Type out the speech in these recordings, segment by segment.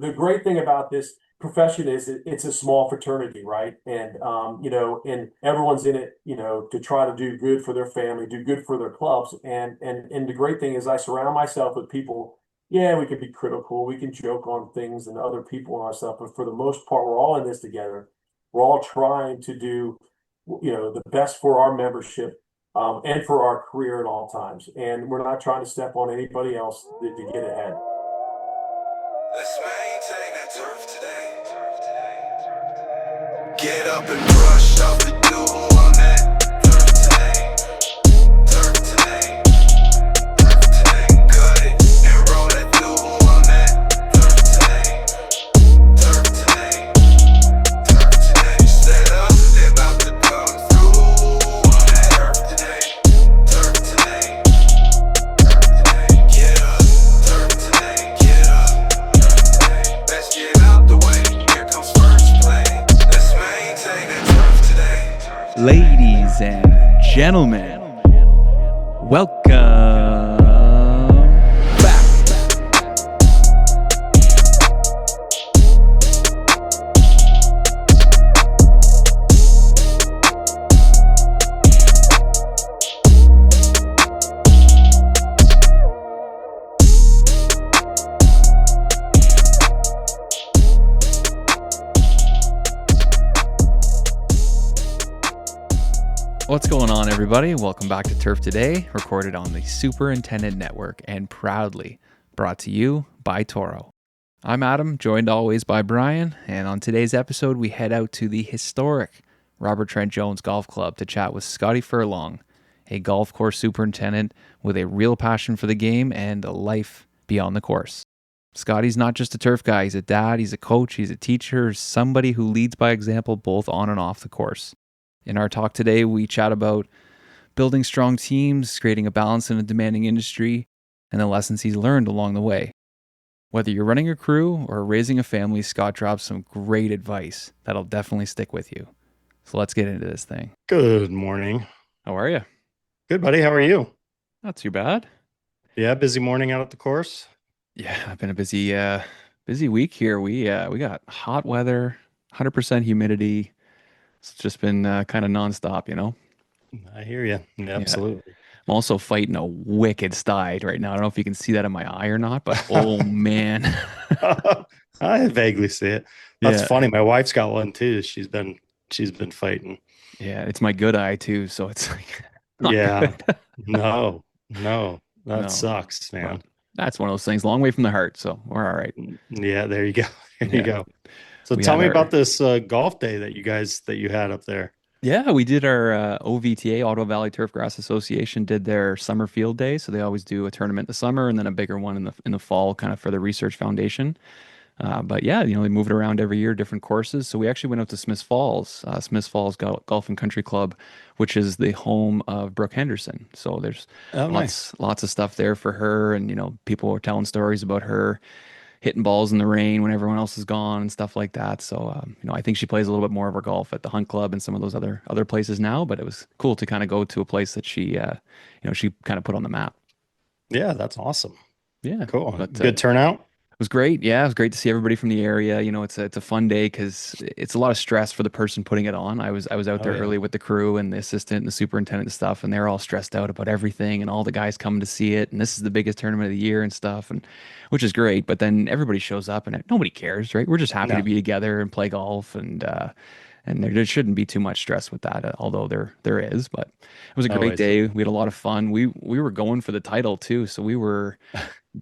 the great thing about this profession is it's a small fraternity, right? And and everyone's in it, to try to do good for their family, do good for their clubs. And the great thing is I surround myself with people. Yeah, we can be critical, we can joke on things and other people and ourselves, but for the most part, we're all in this together. We're all trying to do, the best for our membership, and for our career at all times. And we're not trying to step on anybody else to get ahead. Let's maintain that turf today. Get up and brush off the dew on that turf today. Turf today. Turf today. Cut it and roll that dew on that turf today. Turf today. Turf today. Set up, they about to come through on that turf today. Turf today. Turf today. Get up. Turf today. Get up. Let's get out the way. Here comes first play. Let's maintain that turf today. Ladies and gentlemen, welcome back. What's going on, everybody? Welcome back to Turf Today, recorded on the Superintendent Network and proudly brought to you by Toro. I'm Adam, joined always by Brian, and on today's episode, we head out to the historic Robert Trent Jones Golf Club to chat with Scotty Furlong, a golf course superintendent with a real passion for the game and a life beyond the course. Scotty's not just a turf guy, he's a dad, he's a coach, he's a teacher, somebody who leads by example both on and off the course. In our talk today, we chat about building strong teams, creating a balance in a demanding industry, and the lessons he's learned along the way. Whether you're running a crew or raising a family, Scott drops some great advice that'll definitely stick with you. So let's get into this thing. Good morning. How are you? Good, buddy. How are you? Not too bad. Yeah, busy morning out at the course. Yeah, I've been a busy week here. We got hot weather, 100% humidity. It's just been kind of nonstop, I hear you. Yeah, absolutely. I'm also fighting a wicked sty right now. I don't know if you can see that in my eye or not, but oh man. I vaguely see it. That's Yeah. funny. My wife's got one too. She's been fighting. Yeah, it's my good eye too, so it's like not Yeah. good. No, that No. sucks, man. But that's one of those things, long way from the heart, so we're all right. Yeah, there you go. There Yeah. you go. So We tell had me our- about this golf day that you had up there. Yeah, we did our OVTA, Ottawa Valley Turfgrass Association, did their summer field day. So they always do a tournament in the summer and then a bigger one in the fall, kind of for the research foundation. But yeah, they move it around every year, different courses. So we actually went out to Smiths Falls, Golf and Country Club, which is the home of Brooke Henderson. So there's Oh, nice. lots of stuff there for her, and people were telling stories about her hitting balls in the rain when everyone else is gone and stuff like that. So I think she plays a little bit more of her golf at the Hunt Club and some of those other places now. But it was cool to kind of go to a place that she kind of put on the map. Yeah, that's awesome. Yeah, Cool. But, Good turnout. it was great. Yeah, it was great to see everybody from the area. It's a fun day because it's a lot of stress for the person putting it on. I was out there yeah. early with the crew and the assistant and the superintendent and stuff, and they're all stressed out about everything and all the guys coming to see it. And this is the biggest tournament of the year and stuff, and which is great. But then everybody shows up and nobody cares, right? We're just happy No. to be together and play golf, and there shouldn't be too much stress with that, although there is. But it was a great Always. day. We had a lot of fun. We were going for the title too, so we were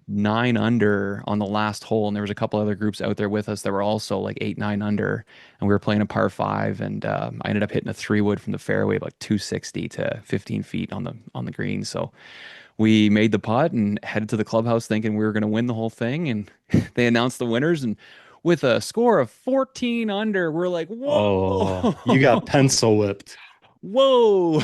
9 under on the last hole, and there was a couple other groups out there with us that were also like 8, 9 under, and we were playing a par 5, and I ended up hitting a 3-wood from the fairway about 260 to 15 feet on the green. So we made the putt and headed to the clubhouse thinking we were going to win the whole thing, and they announced the winners, and with a score of 14 under, we're like, whoa, Oh, you got pencil whipped. whoa.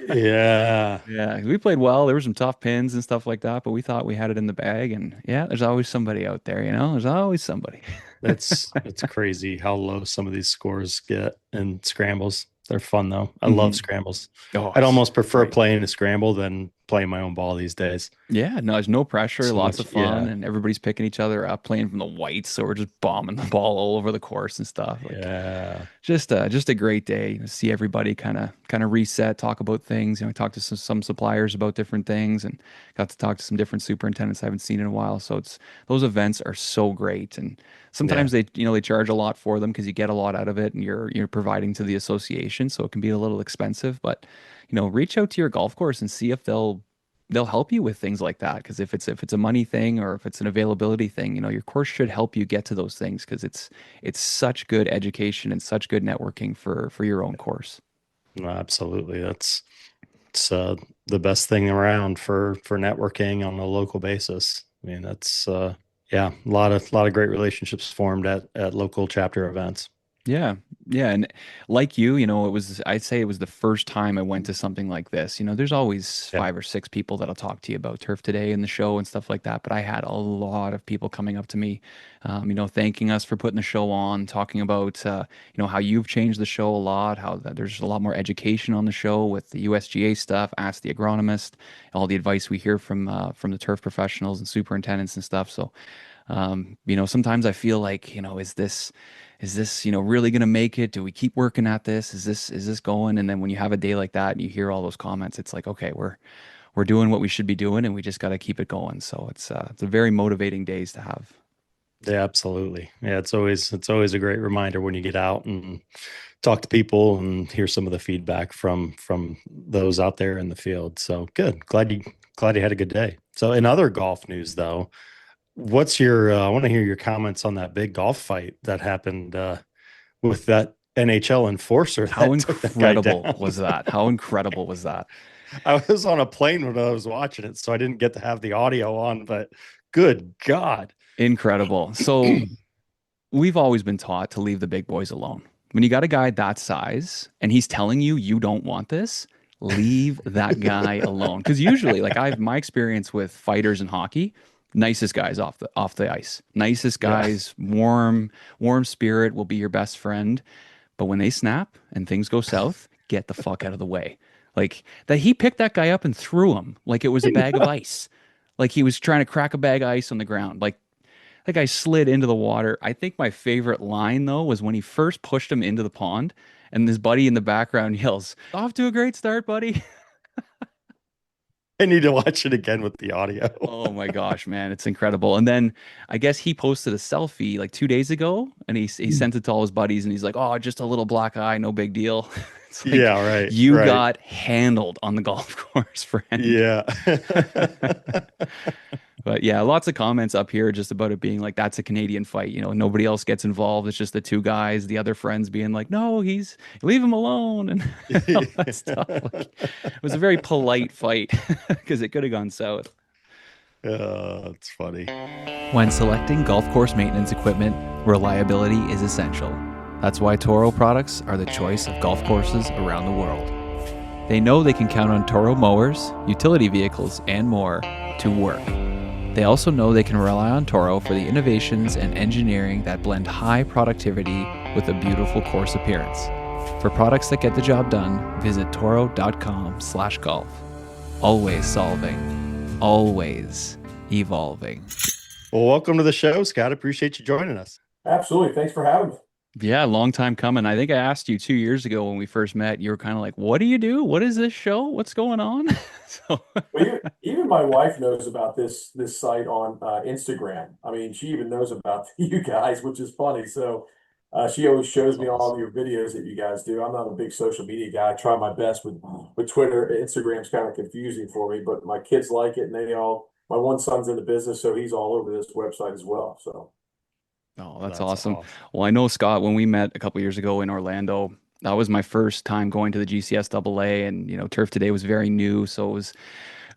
Yeah. Yeah, we played well. There were some tough pins and stuff like that, but we thought we had it in the bag. And yeah, there's always somebody out there, There's always somebody. It's crazy how low some of these scores get in scrambles. They're fun though. I love scrambles. Oh, I'd almost prefer great. playing a scramble than playing my own ball these days. Yeah, no, there's no pressure, So lots much, of fun, yeah, and everybody's picking each other up, playing from the whites, so we're just bombing the ball all over the course and stuff. Like yeah, just a great day to see everybody kind of reset, talk about things. We talked to some suppliers about different things, and got to talk to some different superintendents I haven't seen in a while. So it's those events are so great, and yeah. sometimes they charge a lot for them because you get a lot out of it, and you're providing to the association, so it can be a little expensive. But reach out to your golf course and see if they'll help you with things like that. Because if it's a money thing or if it's an availability thing, your course should help you get to those things because it's such good education and such good networking for your own course. No, absolutely. It's the best thing around for networking on a local basis. I mean, that's yeah, a lot of great relationships formed at local chapter events. Yeah, yeah, and like I'd say it was the first time I went to something like this. There's always Yeah. 5 or 6 people that'll talk to you about Turf Today and the show and stuff like that, but I had a lot of people coming up to me, thanking us for putting the show on, talking about how you've changed the show a lot, how there's a lot more education on the show with the USGA stuff, Ask the Agronomist, all the advice we hear from the turf professionals and superintendents and stuff. So sometimes I feel like, is this really going to make it? Do we keep working at this? Is this going? And then when you have a day like that and you hear all those comments, it's like, okay, we're doing what we should be doing and we just got to keep it going. So it's a very motivating days to have. Yeah, absolutely. Yeah, it's always a great reminder when you get out and talk to people and hear some of the feedback from those out there in the field. So good. Glad you had a good day. So in other golf news though, what's your I want to hear your comments on that big golf fight that happened with that NHL enforcer How that took that guy incredible down. was that? How incredible was that? I was on a plane when I was watching it, so I didn't get to have the audio on, but good God. Incredible. So we've always been taught to leave the big boys alone. When you got a guy that size and he's telling you you don't want this, leave that guy alone. Because usually, like I've my experience with fighters in hockey, nicest guys off the ice, nicest Yeah. guys, warm spirit will be your best friend. But when they snap and things go south, get the fuck out of the way. Like that he picked that guy up and threw him like it was a bag of ice. Like he was trying to crack a bag of ice on the ground. Like that guy slid into the water. I think my favorite line though was when he first pushed him into the pond and this buddy in the background yells, "Off to a great start, buddy." I need to watch it again with the audio. Oh my gosh, man, it's incredible. And then I guess he posted a selfie like 2 days ago and he sent it to all his buddies and he's like, "Oh, just a little black eye, no big deal." It's like Yeah, right, you right. got handled on the golf course, friend. Yeah. But yeah, lots of comments up here just about it being like that's a Canadian fight. Nobody else gets involved. It's just the two guys, the other friends being like, "No, he's leave him alone," and all that stuff. Like, it was a very polite fight because it could have gone south. Oh, it's funny. When selecting golf course maintenance equipment, reliability is essential. That's why Toro products are the choice of golf courses around the world. They know they can count on Toro mowers, utility vehicles, and more to work. They also know they can rely on Toro for the innovations and engineering that blend high productivity with a beautiful course appearance. For products that get the job done, visit toro.com/golf. Always solving, always evolving. Well, welcome to the show, Scott. Appreciate you joining us. Absolutely. Thanks for having me. Yeah, long time coming. I think I asked you 2 years ago when we first met. You were kind of like, "What do you do? What is this show? What's going on?" So, Well, even my wife knows about this site on Instagram. I mean, she even knows about you guys, which is funny. So she always shows That's me all awesome. your videos that you guys do. I'm not a big social media guy. I try my best with Twitter. Instagram's kind of confusing for me, but my kids like it, and my one son's in the business, so he's all over this website as well. So. oh, Well, that's that's awesome. awesome. Well, I know Scott, when we met a couple years ago in Orlando, that was my first time going to the GCSAA, and Turf Today was very new, so it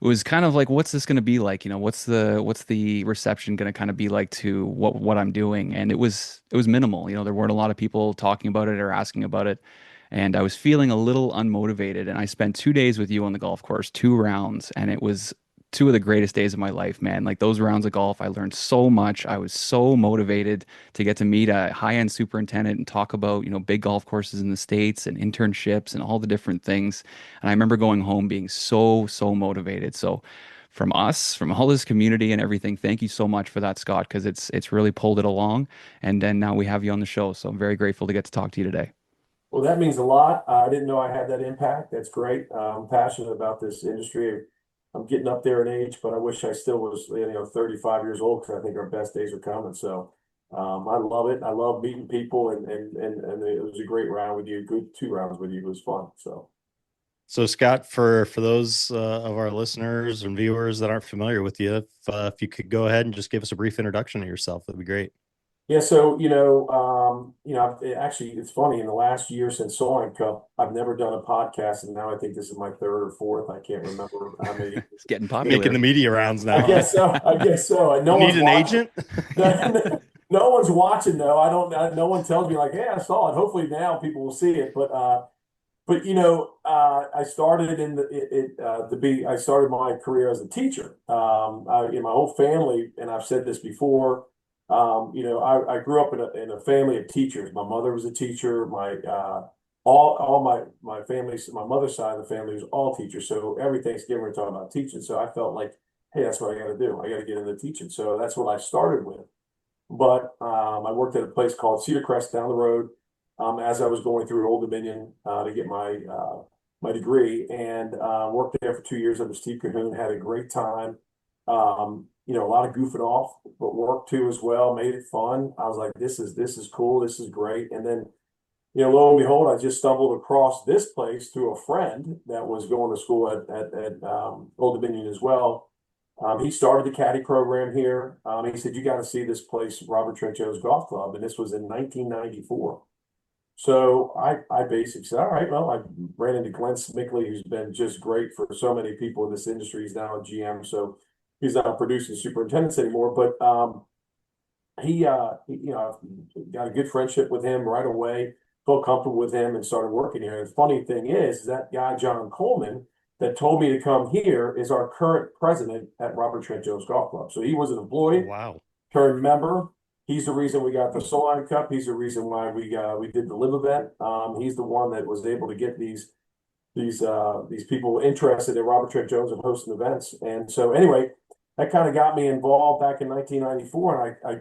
was kind of like, what's this going to be like? What's the reception going to kind of be like to what I'm doing? And it was minimal. There weren't a lot of people talking about it or asking about it, and I was feeling a little unmotivated. And I spent 2 days with you on the golf course, 2 rounds, and it was two of the greatest days of my life, man. Like those rounds of golf, I learned so much. I was so motivated to get to meet a high-end superintendent and talk about, big golf courses in the States and internships and all the different things. And I remember going home being so, so motivated. So from us, from all this community and everything, thank you so much for that, Scott, because it's really pulled it along. And then now we have you on the show. So I'm very grateful to get to talk to you today. Well, that means a lot. I didn't know I had that impact. That's great. I'm passionate about this industry. I'm getting up there in age, but I wish I still was, 35 years old because I think our best days are coming. So I love it. I love meeting people, and it was a great round with you. Good 2 rounds with you. It was fun. So Scott, for those of our listeners and viewers that aren't familiar with you, if you could go ahead and just give us a brief introduction of yourself, that'd be great. Yeah, so actually, it's funny. In the last year since Soaring Cup, I've never done a podcast, and now I think this is my third or fourth. I can't remember how many. It's getting Making popular. the media rounds now. I guess so. I guess so. And no You one's need an watching. agent? No one's watching though. I don't. No one tells me like, "Hey, I saw it." Hopefully now people will see it. But I started I started my career as a teacher. My whole family, and I've said this before. I grew up in a family of teachers. My mother was a teacher. My family's, my mother's side of the family was all teachers. So every Thanksgiving we're talking about teaching. So I felt like, hey, that's what I got to do. I got to get into teaching. So that's what I started with. But I worked at a place called Cedar Crest down the road as I was going through Old Dominion to get my degree, and worked there for 2 years under Steve Cahoon. Had a great time. A lot of goofing off, but work too as well. Made it fun. I was like, this is cool. This is great. And then, lo and behold, I just stumbled across this place through a friend that was going to school at Old Dominion as well. He started the caddy program here. He said, you got to see this place, Robert Trent Jones Golf Club. And this was in 1994. So I basically said, all right, well, I ran into Glenn Smickley, who's been just great for so many people in this industry. He's now a GM. So he's not producing superintendents anymore, but he got a good friendship with him right away, felt comfortable with him, and started working here. And the funny thing is that guy, John Coleman, that told me to come here is our current president at Robert Trent Jones Golf Club. So he was an employee, Wow. turned member. He's the reason we got the Solheim Cup. He's the reason why we did the live event. He's the one that was able to get these people interested in Robert Trent Jones and hosting events. And so anyway, that kind of got me involved back in 1994. And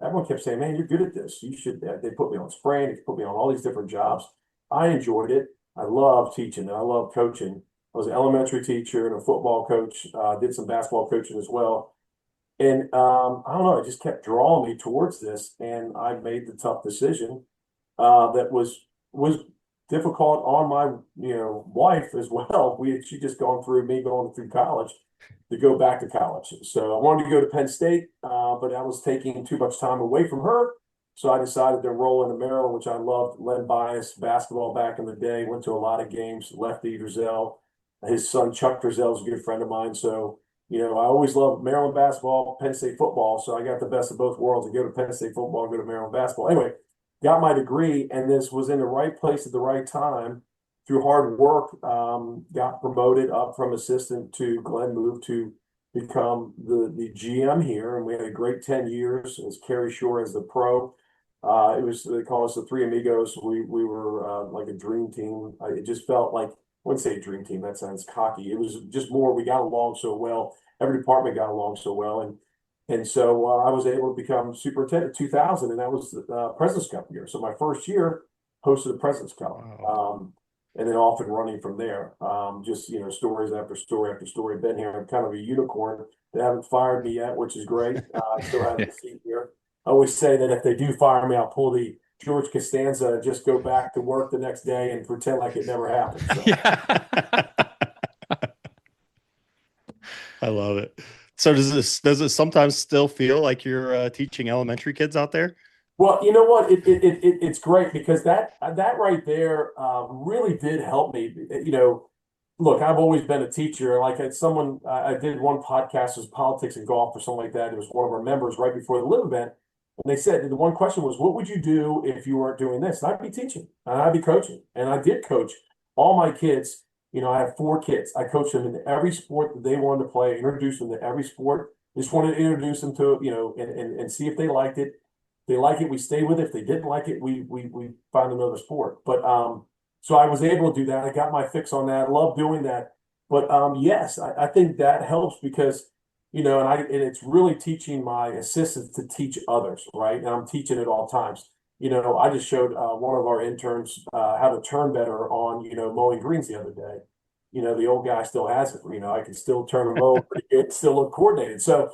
everyone kept saying, man, you're good at this. You should, they put me on spraying, they put me on all these different jobs. I enjoyed it. I love teaching and I love coaching. I was an elementary teacher and a football coach, did some basketball coaching as well. And I don't know, it just kept drawing me towards this. And I made the tough decision that was difficult on my wife as well. She just gone through college to go back to college. So I wanted to go to Penn State, but I was taking too much time away from her. So I decided to enroll into Maryland, which I loved. Len Bias basketball back in the day. Went to a lot of games. Lefty Drizel, his son Chuck Drizel is a good friend of mine. So I always loved Maryland basketball, Penn State football. So I got the best of both worlds: to go to Penn State football, go to Maryland basketball. Anyway, got my degree, and this was in the right place at the right time. Through hard work, got promoted up from assistant to Glenn moved to become the GM here, and we had a great 10 years as Kerry Shore as the pro. They call us the Three Amigos. We were like a dream team. It just felt like, I wouldn't say dream team, that sounds cocky. It was just more, we got along so well. Every department got along so well. And so I was able to become superintendent in 2000, and that was the President's Cup year. So my first year hosted the President's Cup. Wow. And then off and running from there. Just, stories after story after story. Been here. I'm kind of a unicorn. They haven't fired me yet, which is great. I still have a seat here. I always say that if they do fire me, I'll pull the George Costanza and just go back to work the next day and pretend like it never happened. So. Yeah. I love it. So does it sometimes still feel like you're teaching elementary kids out there? Well, you know what? It's great because that right there really did help me. Look, I've always been a teacher. Like I did one podcast, was politics and golf or something like that. It was one of our members right before the live event, and they said the one question was, "What would you do if you weren't doing this?" And I'd be teaching and I'd be coaching, and I did coach all my kids I have 4 kids. I coach them in every sport that they wanted to play, introduce them to every sport. Just wanted to introduce them to, and see if they liked it. If they like it, we stay with it. If they didn't like it, we find another sport. But so I was able to do that. I got my fix on that. I love doing that. But yes, I think that helps because, and it's really teaching my assistants to teach others, right? And I'm teaching at all times. I just showed one of our interns how to turn better on, mowing greens the other day. The old guy still has it. I can still turn a mower pretty good, still look coordinated. So,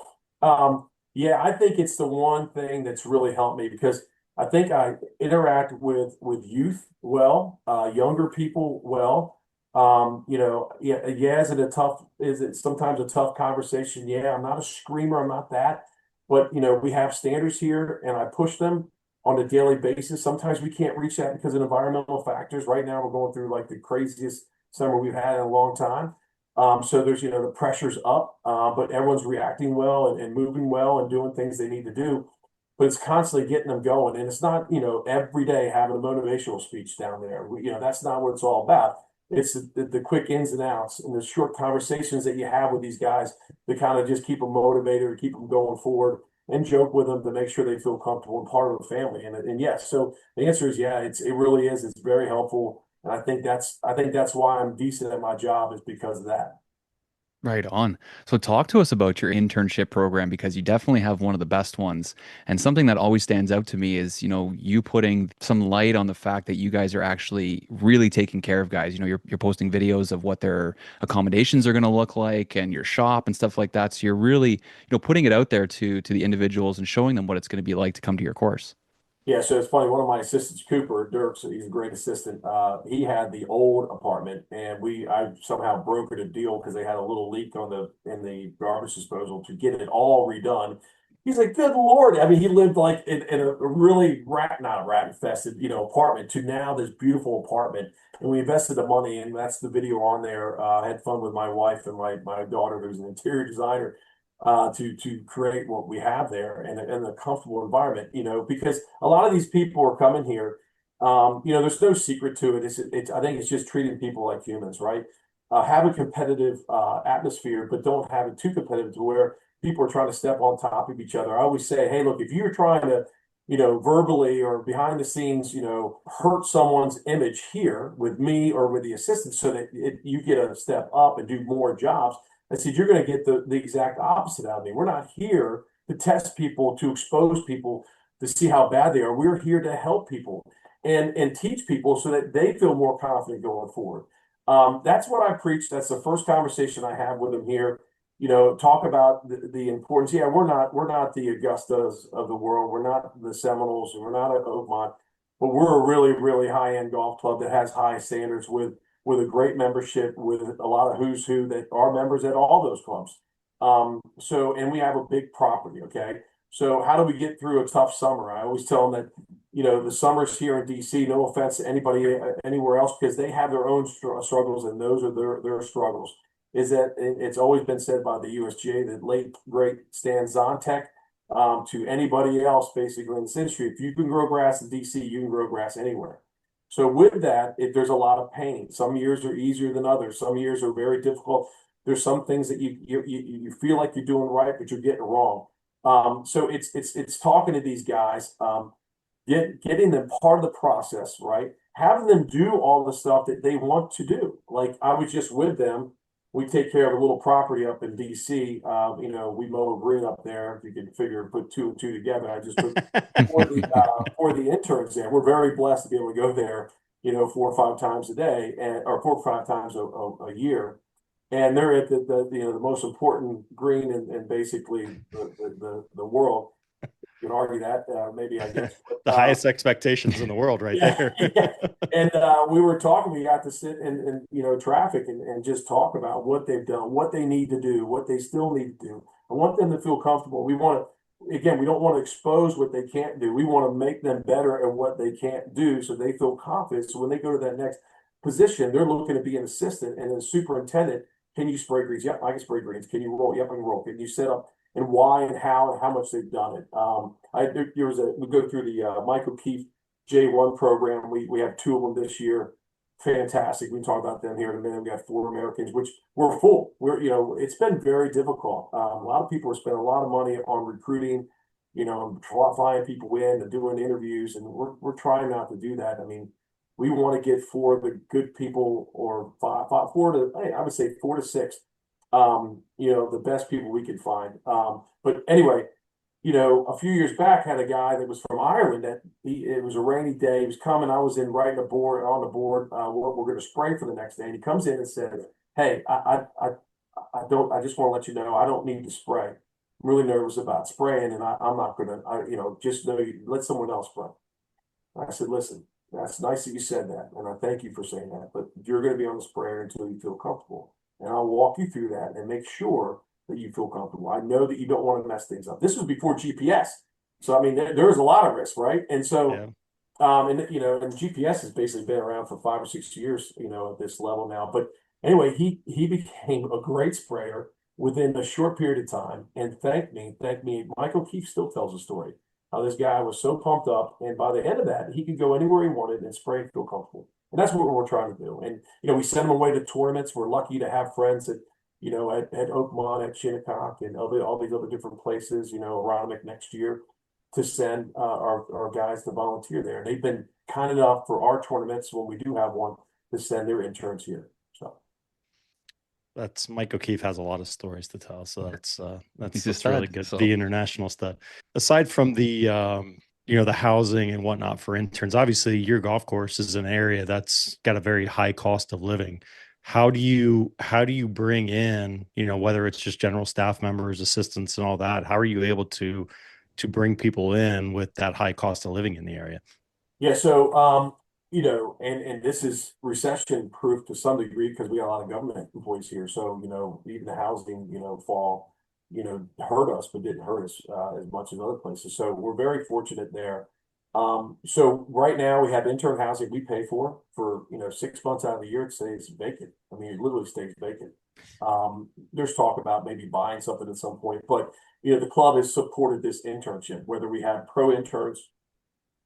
yeah, I think it's the one thing that's really helped me because I think I interact with youth well, younger people well. Yeah, is it sometimes a tough conversation? Yeah, I'm not a screamer, I'm not that, but we have standards here and I push them on a daily basis. Sometimes we can't reach that because of environmental factors. Right now, we're going through like the craziest summer we've had in a long time. So there's, the pressure's up, but everyone's reacting well and moving well and doing things they need to do. But it's constantly getting them going. And it's not, every day having a motivational speech down there. That's not what it's all about. It's the quick ins and outs and the short conversations that you have with these guys to kind of just keep them motivated or keep them going forward and joke with them to make sure they feel comfortable and part of the family. And yes, so the answer is yeah, it really is. It's very helpful. And I think that's why I'm decent at my job is because of that. Right on. So talk to us about your internship program because you definitely have one of the best ones. And something that always stands out to me is, you putting some light on the fact that you guys are actually really taking care of guys. You're posting videos of what their accommodations are going to look like and your shop and stuff like that. So you're really, putting it out there to the individuals and showing them what it's going to be like to come to your course. Yeah, so it's funny. One of my assistants, Cooper Dirks, he's a great assistant. He had the old apartment, and I somehow brokered a deal because they had a little leak in the garbage disposal to get it all redone. He's like, "Good Lord!" I mean, he lived like in a really not rat infested, apartment to now this beautiful apartment, and we invested the money, and that's the video on there. I had fun with my wife and my daughter, who's an interior designer to create what we have there and a comfortable environment, because a lot of these people are coming here. There's no secret to it. I think it's just treating people like humans, right? Have a competitive atmosphere, but don't have it too competitive to where people are trying to step on top of each other. I always say, hey, look, if you're trying to, verbally or behind the scenes, hurt someone's image here with me or with the assistant so that you get a step up and do more jobs. I said, you're going to get the exact opposite out of me. We're not here to test people, to expose people, to see how bad they are. We're here to help people and teach people so that they feel more confident going forward. That's what I preach. That's the first conversation I have with them here. Talk about the importance. Yeah, we're not the Augustas of the world. We're not the Seminoles. We're not at Oakmont, but we're a really, really high-end golf club that has high standards with a great membership, with a lot of who's who that are members at all those clubs. And we have a big property. Okay. So how do we get through a tough summer? I always tell them that, the summers here in DC, no offense to anybody anywhere else, because they have their own struggles and those are their struggles. Is that it's always been said by the USGA that late great Stan Zontek, to anybody else basically in this industry, if you can grow grass in DC, you can grow grass anywhere. So with that, there's a lot of pain. Some years are easier than others. Some years are very difficult. There's some things that you feel like you're doing right, but you're getting wrong. So it's talking to these guys, getting them part of the process, right? Having them do all the stuff that they want to do. Like I was just with them. We take care of a little property up in DC. We mow a green up there. If you can put two and two together. I just put for the interns there. We're very blessed to be able to go there, 4 or 5 times a day, or 4 or 5 times a year. And they're at the most important green in basically the world. You can argue that, maybe I guess. But, The highest expectations in the world right yeah, there. yeah. And we were talking, we got to sit in traffic and just talk about what they've done, what they need to do, what they still need to do. I want them to feel comfortable. We don't want to expose what they can't do. We want to make them better at what they can't do so they feel confident. So when they go to that next position, they're looking to be an assistant and a superintendent. Can you spray greens? Yep, I can spray greens. Can you roll? Yep, I can roll. Can you set up? And why and how much they've done it. We go through the Michael Keefe J1 program. We have 2 of them this year. fantastic. We can talk about them here in a minute. We got 4 Americans, which we're full. It's been very difficult. A lot of people are spending a lot of money on recruiting, and flying people in and doing interviews, and we're trying not to do that. I mean, we want to get 4 of the good people, or I would say 4 to 6, the best people we can find. But anyway, a few years back, had a guy that was from Ireland that it was a rainy day. He was coming. I was in writing on the board, what we're going to spray for the next day. And he comes in and said, "Hey, I just want to let you know, I don't need to spray. I'm really nervous about spraying, and I'm not going to, just know let someone else spray." I said, "Listen, that's nice that you said that, and I thank you for saying that, but you're going to be on the sprayer until you feel comfortable. And I'll walk you through that and make sure that you feel comfortable. I know that you don't want to mess things up." This was before GPS. So, I mean, there was a lot of risk, right? And so, and GPS has basically been around for 5 or 6 years, at this level now. But anyway, he became a great sprayer within a short period of time and thanked me. Michael Keefe still tells the story how this guy was so pumped up. And by the end of that, he could go anywhere he wanted and spray and feel comfortable. And that's what we're trying to do. And, we send him away to tournaments. We're lucky to have friends at Oakmont, at Shinnecock, and all these other different places, Aronimink next year, to send our guys to volunteer there. And they've been kind enough for our tournaments, when we do have one, to send their interns here. So That's Mike O'Keefe has a lot of stories to tell. So that's He's a that's really stud, good. so. The international stuff. Aside from the the housing and whatnot for interns, obviously your golf course is an area that's got a very high cost of living. How do you bring in, whether it's just general staff members, assistants, and all that? How are you able to bring people in with that high cost of living in the area? yeah, so and this is recession proof to some degree, because we got a lot of government employees here. So, even the housing, fall, hurt us, but didn't hurt us as much as other places. So we're very fortunate there. So right now we have intern housing we pay for 6 months out of the year. It stays vacant. I mean, it literally stays vacant. There's talk about maybe buying something at some point, but the club has supported this internship, whether we have pro interns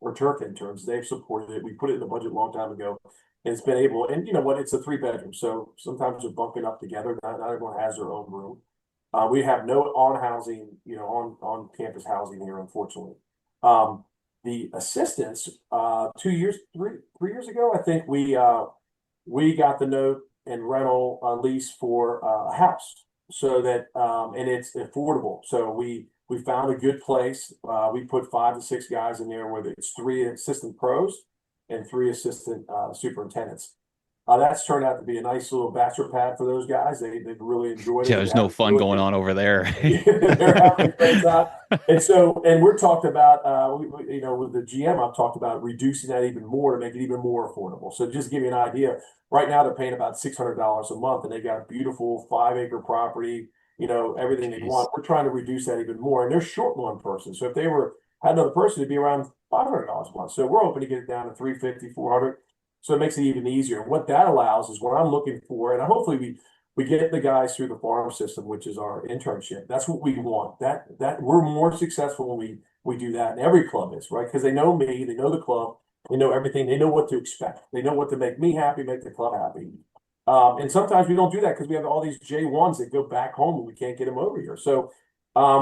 or turf interns. They've supported it. We put it in the budget a long time ago, and it's been able. And you know what? It's a 3 bedroom, so sometimes they're bunking up together. Not everyone has their own room. We have no on housing, on campus housing here, unfortunately. The assistants, 3 years ago, I think we got the note and rental lease for a house, so that and it's affordable. So we found a good place. We put 5 to 6 guys in there, where it's 3 assistant pros and 3 assistant superintendents. That's turned out to be a nice little bachelor pad for those guys. They've really enjoyed it. Yeah, there's no fun going on over there. They're having a great time. And we're talked about, with the GM, I've talked about reducing that even more to make it even more affordable. So just to give you an idea, right now they're paying about $600 a month, and they got a beautiful 5-acre property, everything they want. We're trying to reduce that even more, and they're short one person. So if they had another person, it'd be around $500 a month. So we're hoping to get it down to 350, 400. So it makes it even easier. And what that allows is what I'm looking for, and hopefully we get the guys through the farm system, which is our internship. That's what we want. That we're more successful when we do that, and every club is, right? Because they know me, they know the club, they know everything, they know what to expect, they know what to make me happy, make the club happy. And sometimes we don't do that because we have all these J1s that go back home and we can't get them over here. So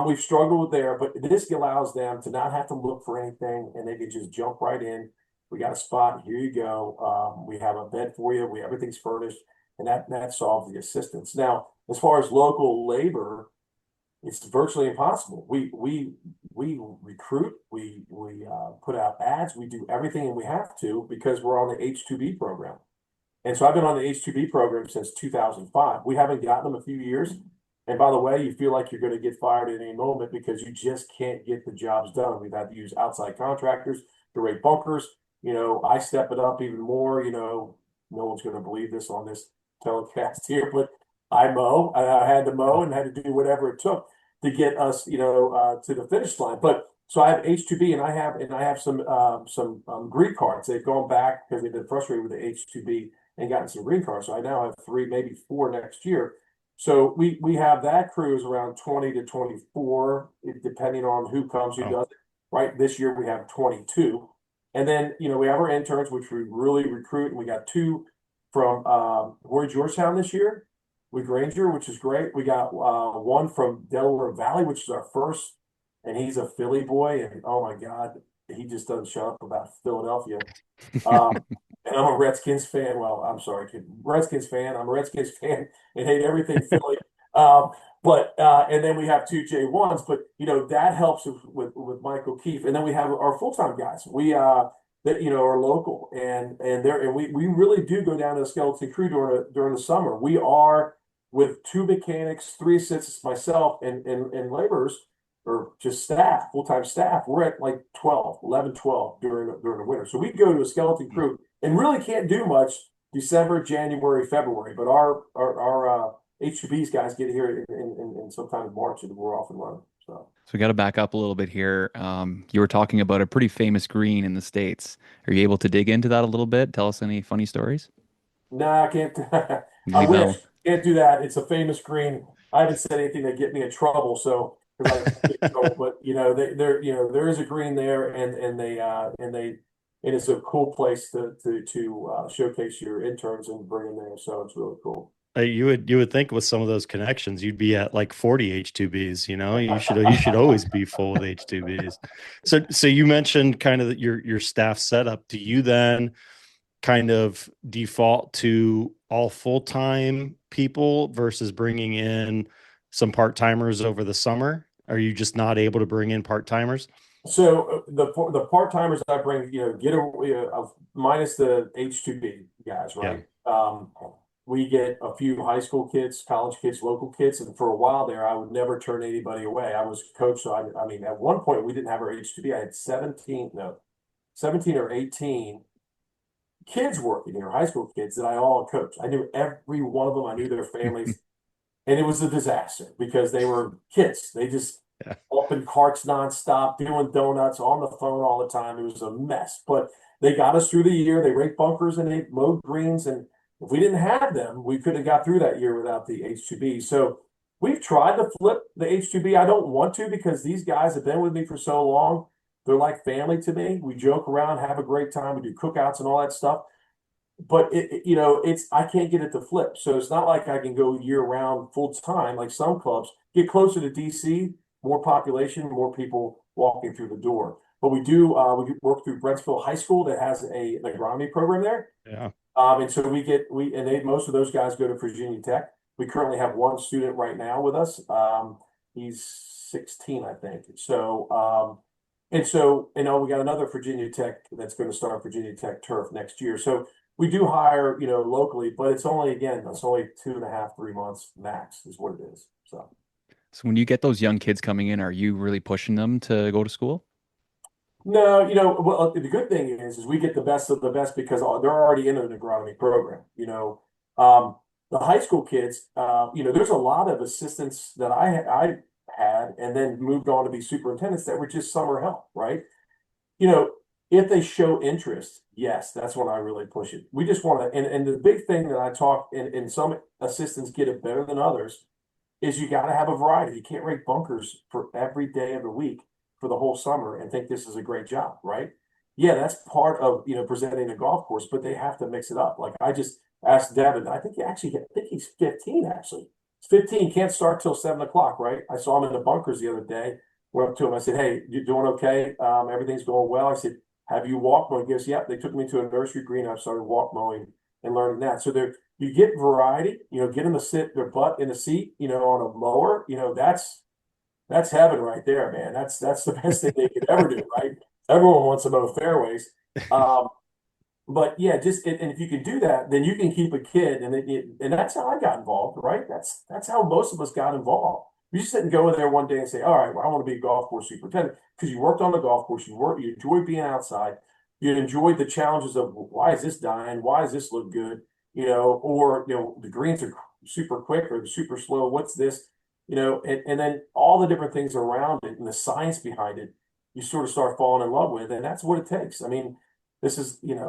we've struggled there, but this allows them to not have to look for anything, and they can just jump right in. We got a spot. Here you go. We have a bed for you. Everything's furnished, and that solves the assistance. Now, as far as local labor, it's virtually impossible. We recruit. We put out ads. We do everything, and we have to, because we're on the H-2B program. And so I've been on the H-2B program since 2005. We haven't gotten them a few years. And by the way, you feel like you're going to get fired at any moment because you just can't get the jobs done. We've had to use outside contractors to rate bunkers. I step it up even more. No one's going to believe this on this telecast here, but I mow. I had to mow and had to do whatever it took to get us, to the finish line. But so I have H-2B, and I have some green cards. They've gone back because they've been frustrated with the H-2B and gotten some green cards. So I now have 3, maybe 4 next year. So we have that crew is around 20 to 24, depending on who comes, who does it. Right, this year we have 22. And then, we have our interns, which we really recruit, and we got 2 from Roy Georgetown this year with Granger, which is great. We got one from Delaware Valley, which is our first, and he's a Philly boy, and oh my God, he just doesn't shut up about Philadelphia. And I'm a Redskins fan. Well, I'm sorry, kid. Redskins fan. I'm a Redskins fan and hate everything Philly. Um, and then we have two J1s, but that helps with Michael Keefe. And then we have our full-time guys. We that are local and we really do go down to the skeleton crew during the summer. We are with two mechanics, three assistants, myself, and laborers or just staff, full-time staff. We're at like 11, 12 during the winter. So we go to a skeleton crew and really can't do much December, January, February. But our H2Bs guys get here in sometime in March and we're off and running. So we got to back up a little bit here. You were talking about a pretty famous green in the States. Are you able to dig into that a little bit? Tell us any funny stories? nah, I can't. I Leave that wish one. can't do that. It's a famous green. I haven't said anything to get me in trouble, so because I get in trouble, but there is a green there, and it's a cool place to showcase your interns and bring in there. So it's really cool. You would think with some of those connections, you'd be at like 40 H2Bs. You should always be full with H2Bs. So you mentioned kind of your staff setup. Do you then kind of default to all full-time people versus bringing in some part-timers over the summer? Are you just not able to bring in part-timers? So the part timers I bring, get minus the H2B guys, Yeah. right? We get a few high school kids, college kids, local kids, and for a while there, I would never turn anybody away. I was coach, so I mean, at one point we didn't have our H2B. I had 17 or 18 kids working here, high school kids that I all coached. I knew every one of them. I knew their families. And it was a disaster because they were kids. They just Yeah. opened carts nonstop, doing donuts on the phone all the time. It was a mess, but they got us through the year. They raked bunkers and they mowed greens. And if we didn't have them, we couldn't have got through that year without the H2B. So we've tried to flip the H2B. I don't want to because these guys have been with me for so long. They're like family to me. We joke around, have a great time. We do cookouts and all that stuff, but it's I can't get it to flip. So it's not like I can go year round full time like some clubs. Get closer to DC, more population, more people walking through the door. But we work through Brentsville High School that has an agronomy program there. Yeah. And so most of those guys go to Virginia Tech. We currently have one student right now with us. He's 16, I think. We got another Virginia Tech that's going to start Virginia Tech turf next year. So we do hire, locally, but it's only 2.5, 3 months max is what it is. So So when you get those young kids coming in, are you really pushing them to go to school? no, well, the good thing is we get the best of the best because they're already in an agronomy program. The high school kids, there's a lot of assistants that I had and then moved on to be superintendents that were just summer help, right? You know, if they show interest, yes, that's when I really push it. We just want to, and the big thing that I talk, and some assistants get it better than others, is you got to have a variety. You can't rake bunkers for every day of the week for the whole summer and think this is a great job, right? Yeah, that's part of presenting a golf course, but they have to mix it up. Like I just asked Devin, I think he's 15 actually. He's 15, can't start till 7 o'clock, right? I saw him in the bunkers the other day. Went up to him, I said, "Hey, you doing okay? Everything's going well." I said, "Have you walked mowing?" He goes, "Yep." They took me to a nursery green. I started walk mowing and learning that. So there, you get variety. Get them to sit their butt in a seat. On a mower. That's heaven right there, man. That's the best thing they could ever do, right? Everyone wants to mow fairways. But yeah, and if you can do that, then you can keep a kid, and that's how I got involved, right? That's how most of us got involved. You just didn't go in there one day and say, "All right, well, I want to be a golf course superintendent," because you worked on the golf course, you enjoyed being outside, you enjoyed the challenges of why is this dying, why does this look good, or the greens are super quick or super slow. What's this, and then all the different things around it and the science behind it, you sort of start falling in love with, and that's what it takes. I mean, this is, and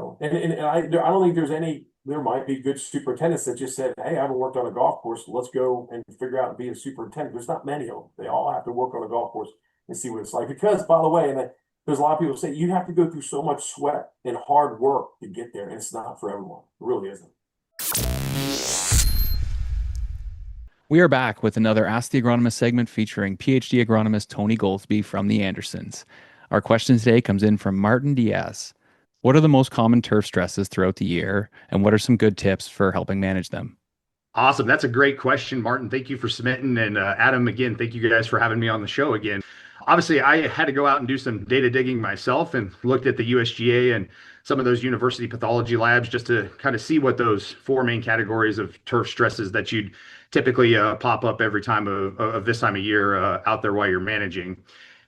I don't think there might be good superintendents that just said, "Hey, I haven't worked on a golf course. Let's go and figure out and be a superintendent." There's not many of them. They all have to work on a golf course and see what it's like. Because, by the way, there's a lot of people say you have to go through so much sweat and hard work to get there. And it's not for everyone. It really isn't. We are back with another Ask the Agronomist segment featuring PhD agronomist Tony Goldsby from the Andersons. Our question today comes in from Martin Diaz. What are the most common turf stresses throughout the year, and what are some good tips for helping manage them? Awesome. That's a great question, Martin. Thank you for submitting. And Adam, again, thank you guys for having me on the show again. Obviously, I had to go out and do some data digging myself and looked at the USGA and some of those university pathology labs just to kind of see what those four main categories of turf stresses that you'd typically pop up every time of this time of year out there while you're managing.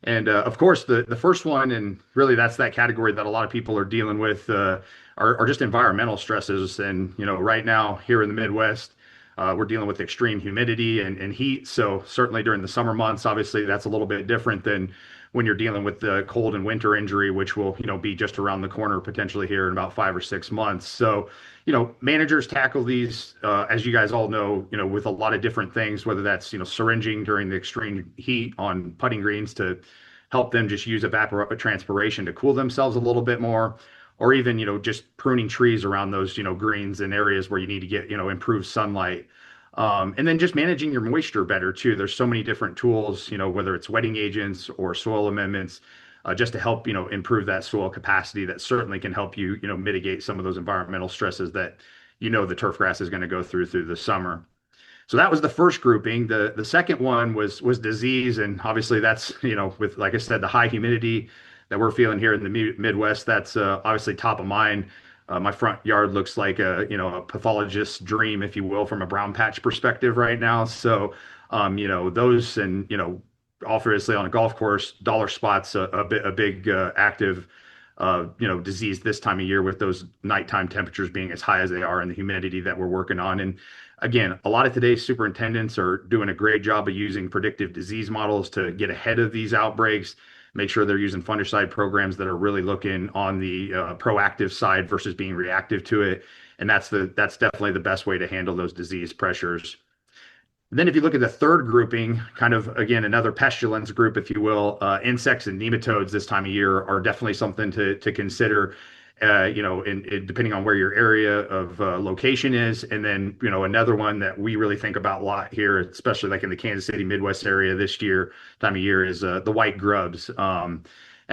And of course, the first one, and really that's that category that a lot of people are dealing with, are just environmental stresses. And right now here in the Midwest, we're dealing with extreme humidity and heat. So certainly during the summer months, obviously that's a little bit different than when you're dealing with the cold and winter injury, which will, be just around the corner potentially here in about 5 or 6 months. So, managers tackle these, as you guys all know, with a lot of different things, whether that's, syringing during the extreme heat on putting greens to help them just use evapotranspiration to cool themselves a little bit more, or even, just pruning trees around those, greens and areas where you need to get, improved sunlight. And then just managing your moisture better too. There's so many different tools, whether it's wetting agents or soil amendments, just to help, improve that soil capacity that certainly can help you, mitigate some of those environmental stresses that, the turf grass is going to go through the summer. So that was the first grouping. The second one was disease, and obviously that's with, like I said, the high humidity that we're feeling here in the Midwest. That's obviously top of mind. My front yard looks like a pathologist's dream, if you will, from a brown patch perspective right now. So those, and obviously on a golf course, dollar spots a big active disease this time of year with those nighttime temperatures being as high as they are and the humidity that we're working on. And again, a lot of today's superintendents are doing a great job of using predictive disease models to get ahead of these outbreaks, make sure they're using fungicide programs that are really looking on the proactive side versus being reactive to it. And that's definitely the best way to handle those disease pressures. Then if you look at the third grouping, kind of, again, another pestilence group, if you will, insects and nematodes this time of year are definitely something to consider, depending on where your area of location is. And then, another one that we really think about a lot here, especially like in the Kansas City, Midwest area this year, time of year, is the white grubs. And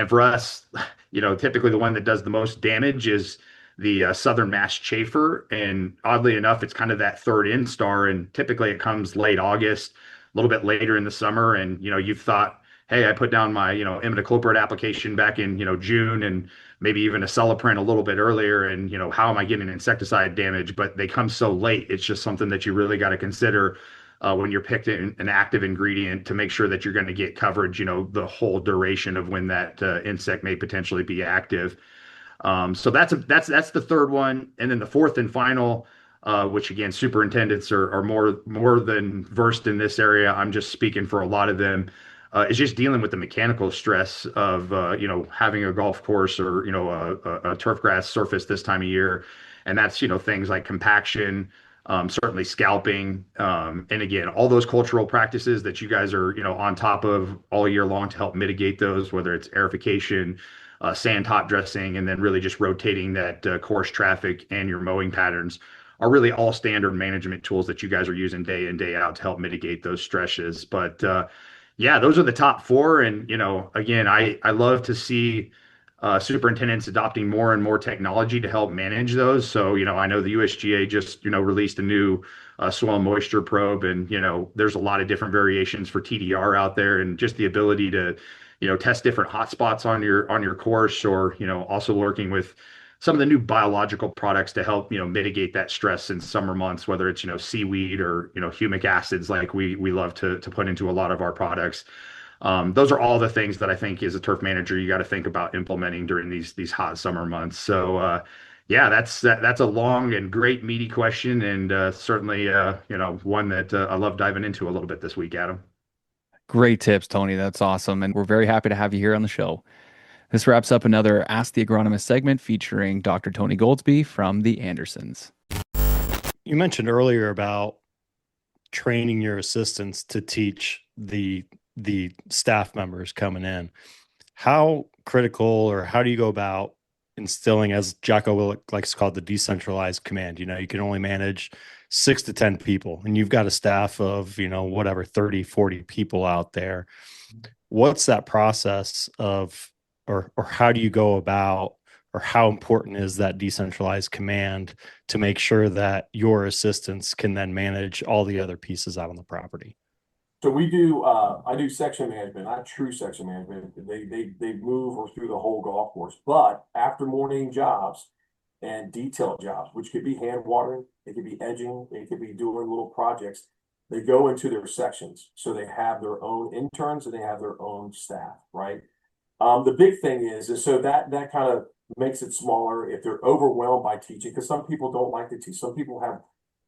for us, typically the one that does the most damage is the southern mass chafer. And oddly enough, it's kind of that third instar. And typically it comes late August, a little bit later in the summer. And, you've thought, hey, I put down my, imidacloprid application back in, June, and maybe even a Celeprint a little bit earlier. And, how am I getting insecticide damage? But they come so late. It's just something that you really got to consider when you're picking an active ingredient to make sure that you're going to get coverage, the whole duration of when that insect may potentially be active. So that's the third one. And then the fourth and final, which again, superintendents are more than versed in this area. I'm just speaking for a lot of them, is just dealing with the mechanical stress of, having a golf course or, a turf grass surface this time of year. And that's, things like compaction, certainly scalping. And again, all those cultural practices that you guys are, on top of all year long to help mitigate those, whether it's aerification, sand top dressing, and then really just rotating that course traffic and your mowing patterns are really all standard management tools that you guys are using day in, day out to help mitigate those stresses. But yeah, those are the top four. And, again, I love to see superintendents adopting more and more technology to help manage those. So, I know the USGA just, released a new soil moisture probe, and, there's a lot of different variations for TDR out there, and just the ability to test different hotspots on your course, or, also working with some of the new biological products to help, mitigate that stress in summer months, whether it's, seaweed or, humic acids, like we love to put into a lot of our products. Those are all the things that I think as a turf manager, you got to think about implementing during these hot summer months. So, yeah, that's a long and great meaty question, and certainly, one that I love diving into a little bit this week, Adam. Great tips, Tony. That's awesome. And we're very happy to have you here on the show. This wraps up another Ask the Agronomist segment featuring Dr. Tony Goldsby from the Andersons. You mentioned earlier about training your assistants to teach the staff members coming in. How critical, or how do you go about instilling, as Jocko Willink likes to call it, the decentralized command. You can only manage 6 to 10 people, and you've got a staff of, whatever, 30, 40 people out there. What's that process of, or how do you go about, or how important is that decentralized command to make sure that your assistants can then manage all the other pieces out on the property? So I do section management, not true section management. They move or through the whole golf course. But after morning jobs and detail jobs, which could be hand watering, it could be edging, it could be doing little projects, they go into their sections. So they have their own interns and they have their own staff, right? The big thing is so that kind of makes it smaller if they're overwhelmed by teaching, because some people don't like to teach. Some people have,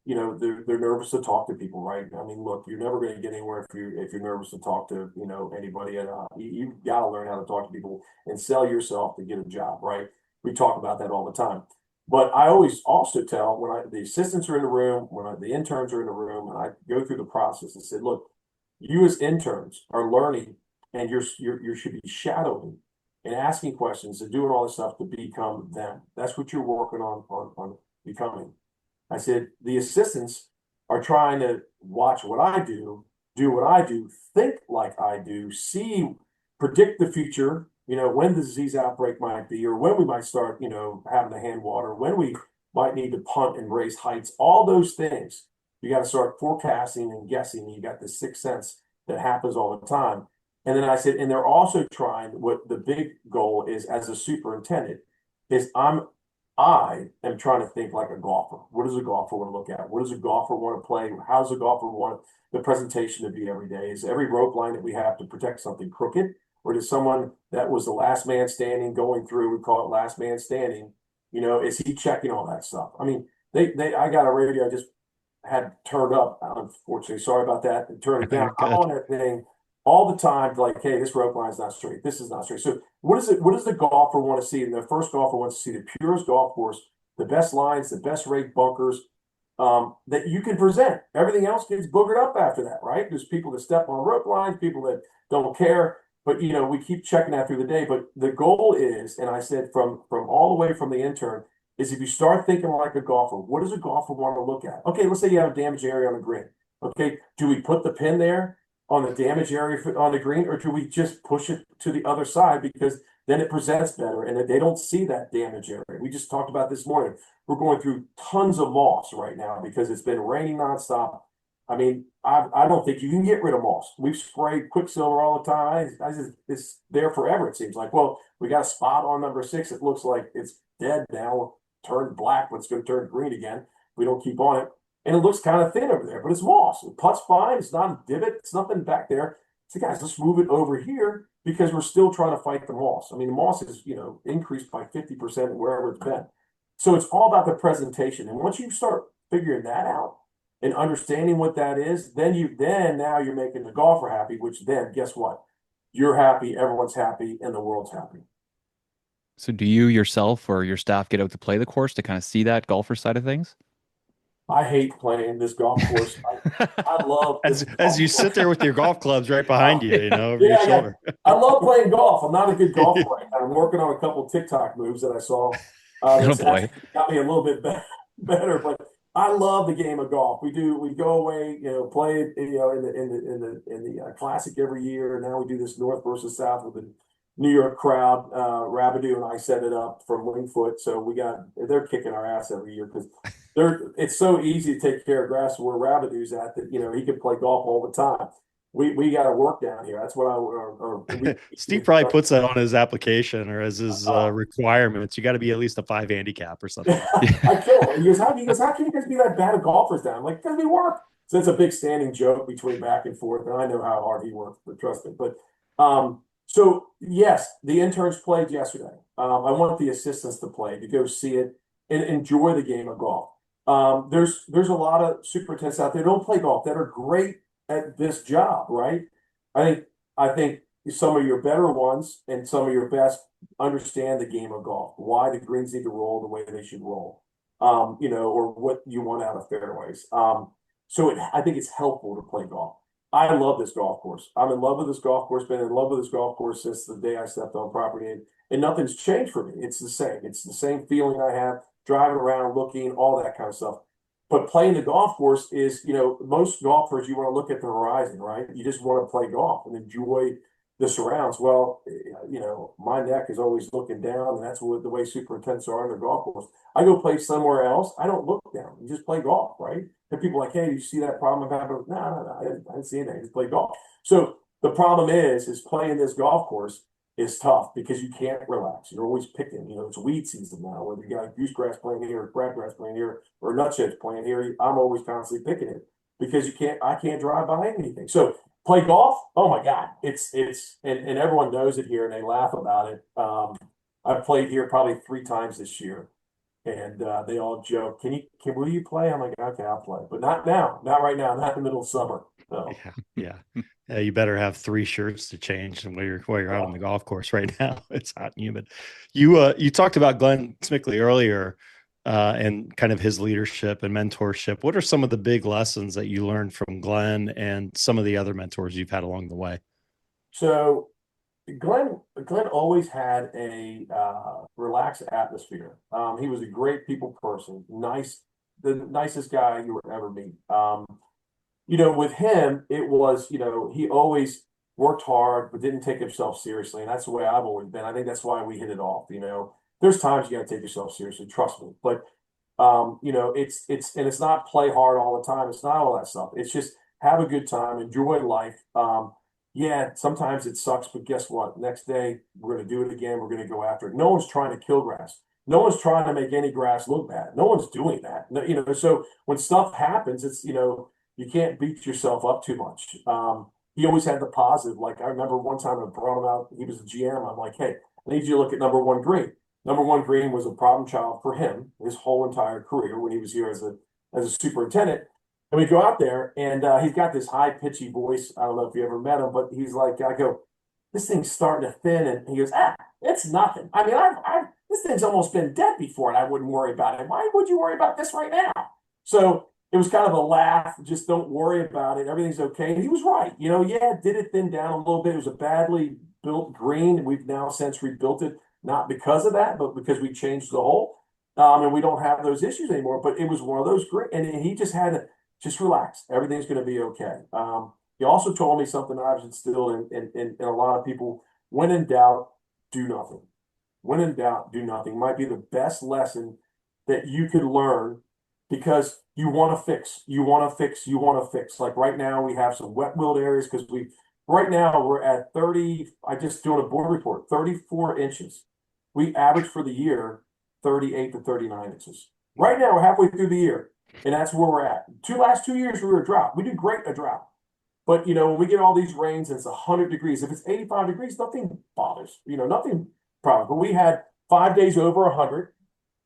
they're nervous to talk to people, right? I mean, look, you're never going to get anywhere if you're nervous to talk to, anybody. And you got to learn how to talk to people and sell yourself to get a job, right? We talk about that all the time. But I always also tell the assistants are in the room, the interns are in the room, and I go through the process and said, look, you as interns are learning, and you should be shadowing and asking questions and doing all this stuff to become them. That's what you're working on becoming. I said, the assistants are trying to watch what I do what I do, think like I do, predict the future, when the disease outbreak might be, or when we might start, having to hand water, when we might need to punt and raise heights, all those things. You got to start forecasting and guessing. You got this sixth sense that happens all the time. And then I said, and they're also trying, what the big goal is as a superintendent, is I am trying to think like a golfer. What does a golfer want to look at? What does a golfer want to play? How does a golfer want the presentation to be every day? Is every rope line that we have to protect something crooked? Or does someone that was the last man standing going through, we call it last man standing, is he checking all that stuff? I mean, I got a radio I just had turned up, unfortunately, sorry about that, and turn it down. I'm on that thing all the time, like, hey, this rope line is not straight. This is not straight. So what does the golfer want to see? And the first golfer wants to see the purest golf course, the best lines, the best rate bunkers that you can present. Everything else gets boogered up after that, right? There's people that step on rope lines, people that don't care. But we keep checking that through the day. But the goal is, and I said from all the way from the intern, is if you start thinking like a golfer, what does a golfer want to look at? Okay, let's say you have a damaged area on the green. Okay, do we put the pin there on the damage area on the green, or do we just push it to the other side because then it presents better and they don't see that damage area? We just talked about this morning. We're going through tons of moss right now because it's been raining nonstop. I mean, I don't think you can get rid of moss. We've sprayed Quicksilver all the time. It's there forever, it seems like. Well, we got a spot on number 6. It looks like it's dead now, turned black, but it's going to turn green again. We don't keep on it. And it looks kind of thin over there, but it's moss. The putt's fine. It's not a divot. It's nothing back there. So guys, let's move it over here because we're still trying to fight the moss. I mean, the moss is, increased by 50% wherever it's been. So it's all about the presentation. And once you start figuring that out and understanding what that is, then now you're making the golfer happy, which then guess what? You're happy, everyone's happy, and the world's happy. So do you yourself or your staff get out to play the course to kind of see that golfer side of things? I hate playing this golf course. I love as you sit there with your golf clubs right behind you, over your shoulder. I love playing golf. I'm not a good golfer right now. I'm working on a couple of TikTok moves that I saw. That's actually got me a little bit better, but I love the game of golf. We go away, play it, in the classic every year. And now we do this North versus South with the New York crowd. Rabidou and I set it up from Wingfoot, so they're kicking our ass every year because it's so easy to take care of grass where Rabidou's at that he can play golf all the time. We got to work down here. That's what Steve probably puts that on his application or as his requirements. You got to be at least a 5 handicap or something. I kill him. He goes, how can you guys be that bad at golfers down? I'm like, because we work. So it's a big standing joke between back and forth, and I know how hard he works, but trust me. But so yes, the interns played yesterday. I want the assistants to play, to go see it and enjoy the game of golf. There's a lot of superintendents out there who don't play golf that are great at this job, right? I think some of your better ones and some of your best understand the game of golf, why the greens need to roll the way they should roll, or what you want out of fairways. I think it's helpful to play golf. I love this golf course. I'm in love with this golf course, been in love with this golf course since the day I stepped on property, and nothing's changed for me. It's the same. It's the same feeling I have driving around, looking, all that kind of stuff. But playing the golf course is, most golfers, you want to look at the horizon, right? You just want to play golf and enjoy the surrounds. Well, my neck is always looking down, and that's what the way superintendents are on their golf course. I go play somewhere else, I don't look down. You just play golf, right? And people are like, hey, do you see that problem I'm having? No, I didn't see anything. I just play golf. So the problem is playing this golf course is tough because you can't relax. You're always picking. It's weed season now. Whether you got goosegrass playing here, or crabgrass playing here, or nutsheds playing here, I'm always constantly picking it because I can't drive by anything. So play golf. Oh my God, and everyone knows it here and they laugh about it. I've played here probably 3 times this year, and they all joke, will you play? I'm like, okay, I'll play, but not now, not right now, not in the middle of summer. No. Yeah. You better have 3 shirts to change and while you're out on the golf course right now. It's hot and humid. You talked about Glenn Smickley earlier, and kind of his leadership and mentorship. What are some of the big lessons that you learned from Glenn and some of the other mentors you've had along the way? So Glenn always had a relaxed atmosphere. He was a great people person, the nicest guy you would ever meet. With him, it was, he always worked hard, but didn't take himself seriously. And that's the way I've always been. I think that's why we hit it off. There's times you got to take yourself seriously, trust me. But, it's not play hard all the time. It's not all that stuff. It's just have a good time, enjoy life. Yeah, sometimes it sucks, but guess what? Next day, we're going to do it again. We're going to go after it. No one's trying to kill grass. No one's trying to make any grass look bad. No one's doing that. So when stuff happens, it's, you can't beat yourself up too much. He always had the positive. Like I remember one time I brought him out, he was a GM. I'm like, hey, I need you to look at number 1 green. Number 1 green was a problem child for him his whole entire career when he was here as a superintendent. And we go out there, and he's got this high pitchy voice. I don't know if you ever met him, but he's like, I go, this thing's starting to thin, and he goes, it's nothing. I mean, this thing's almost been dead before, and I wouldn't worry about it. Why would you worry about this right now? So it was kind of a laugh. Just don't worry about it. Everything's okay. And he was right. Did it thin down a little bit. It was a badly built green. We've now since rebuilt it, not because of that, but because we changed the hole. And we don't have those issues anymore. But it was one of those great. And he just had to just relax. Everything's going to be okay. He also told me something that I've instilled in a lot of people. When in doubt, do nothing. When in doubt, do nothing might be the best lesson that you could learn, because you want to fix, you want to fix, you want to fix. Like right now, we have some wet willed areas because right now we're at 30. I just doing a board report, 34 inches. We average for the year 38 to 39 inches. Right now, we're halfway through the year, and that's where we're at. Last 2 years, we were a drought. We did great in a drought. But, when we get all these rains and it's 100 degrees, if it's 85 degrees, nothing bothers, nothing problem. But we had 5 days over 100.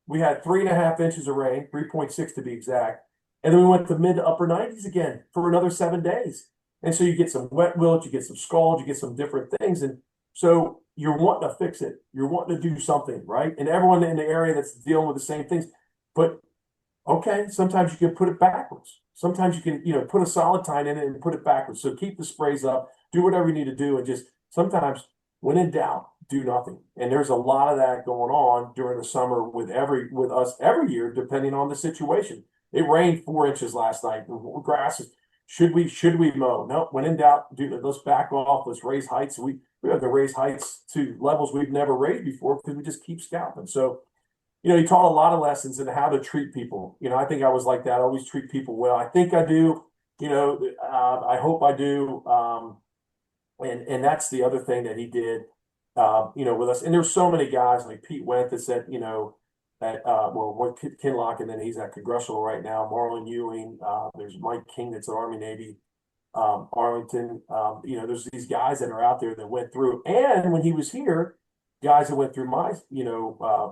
We had 3.5 inches of rain, 3.6 to be exact. And then we went to mid to upper 90s again for another 7 days. And so you get some wet wilt, you get some scald, you get some different things. And so you're wanting to fix it. You're wanting to do something, right? And everyone in the area that's dealing with the same things. But okay, sometimes you can put it backwards. Sometimes you can, put a solid tine in it and put it backwards. So keep the sprays up, do whatever you need to do, and just sometimes when in doubt, do nothing. And there's a lot of that going on during the summer with us every year, depending on the situation. It rained 4 inches last night. The grass is, should we mow? No, when in doubt, let's back off. Let's raise heights. We have to raise heights to levels we've never raised before because we just keep scalping. So, he taught a lot of lessons in how to treat people. I think I was like that. I always treat people well. I think I do. I hope I do. And that's the other thing that he did. With us. And there's so many guys like Pete Wendt that said, Kinlock, and then he's at Congressional right now, Marlon Ewing, there's Mike King that's at Army Navy, Arlington, there's these guys that are out there that went through. And when he was here, guys that went through my,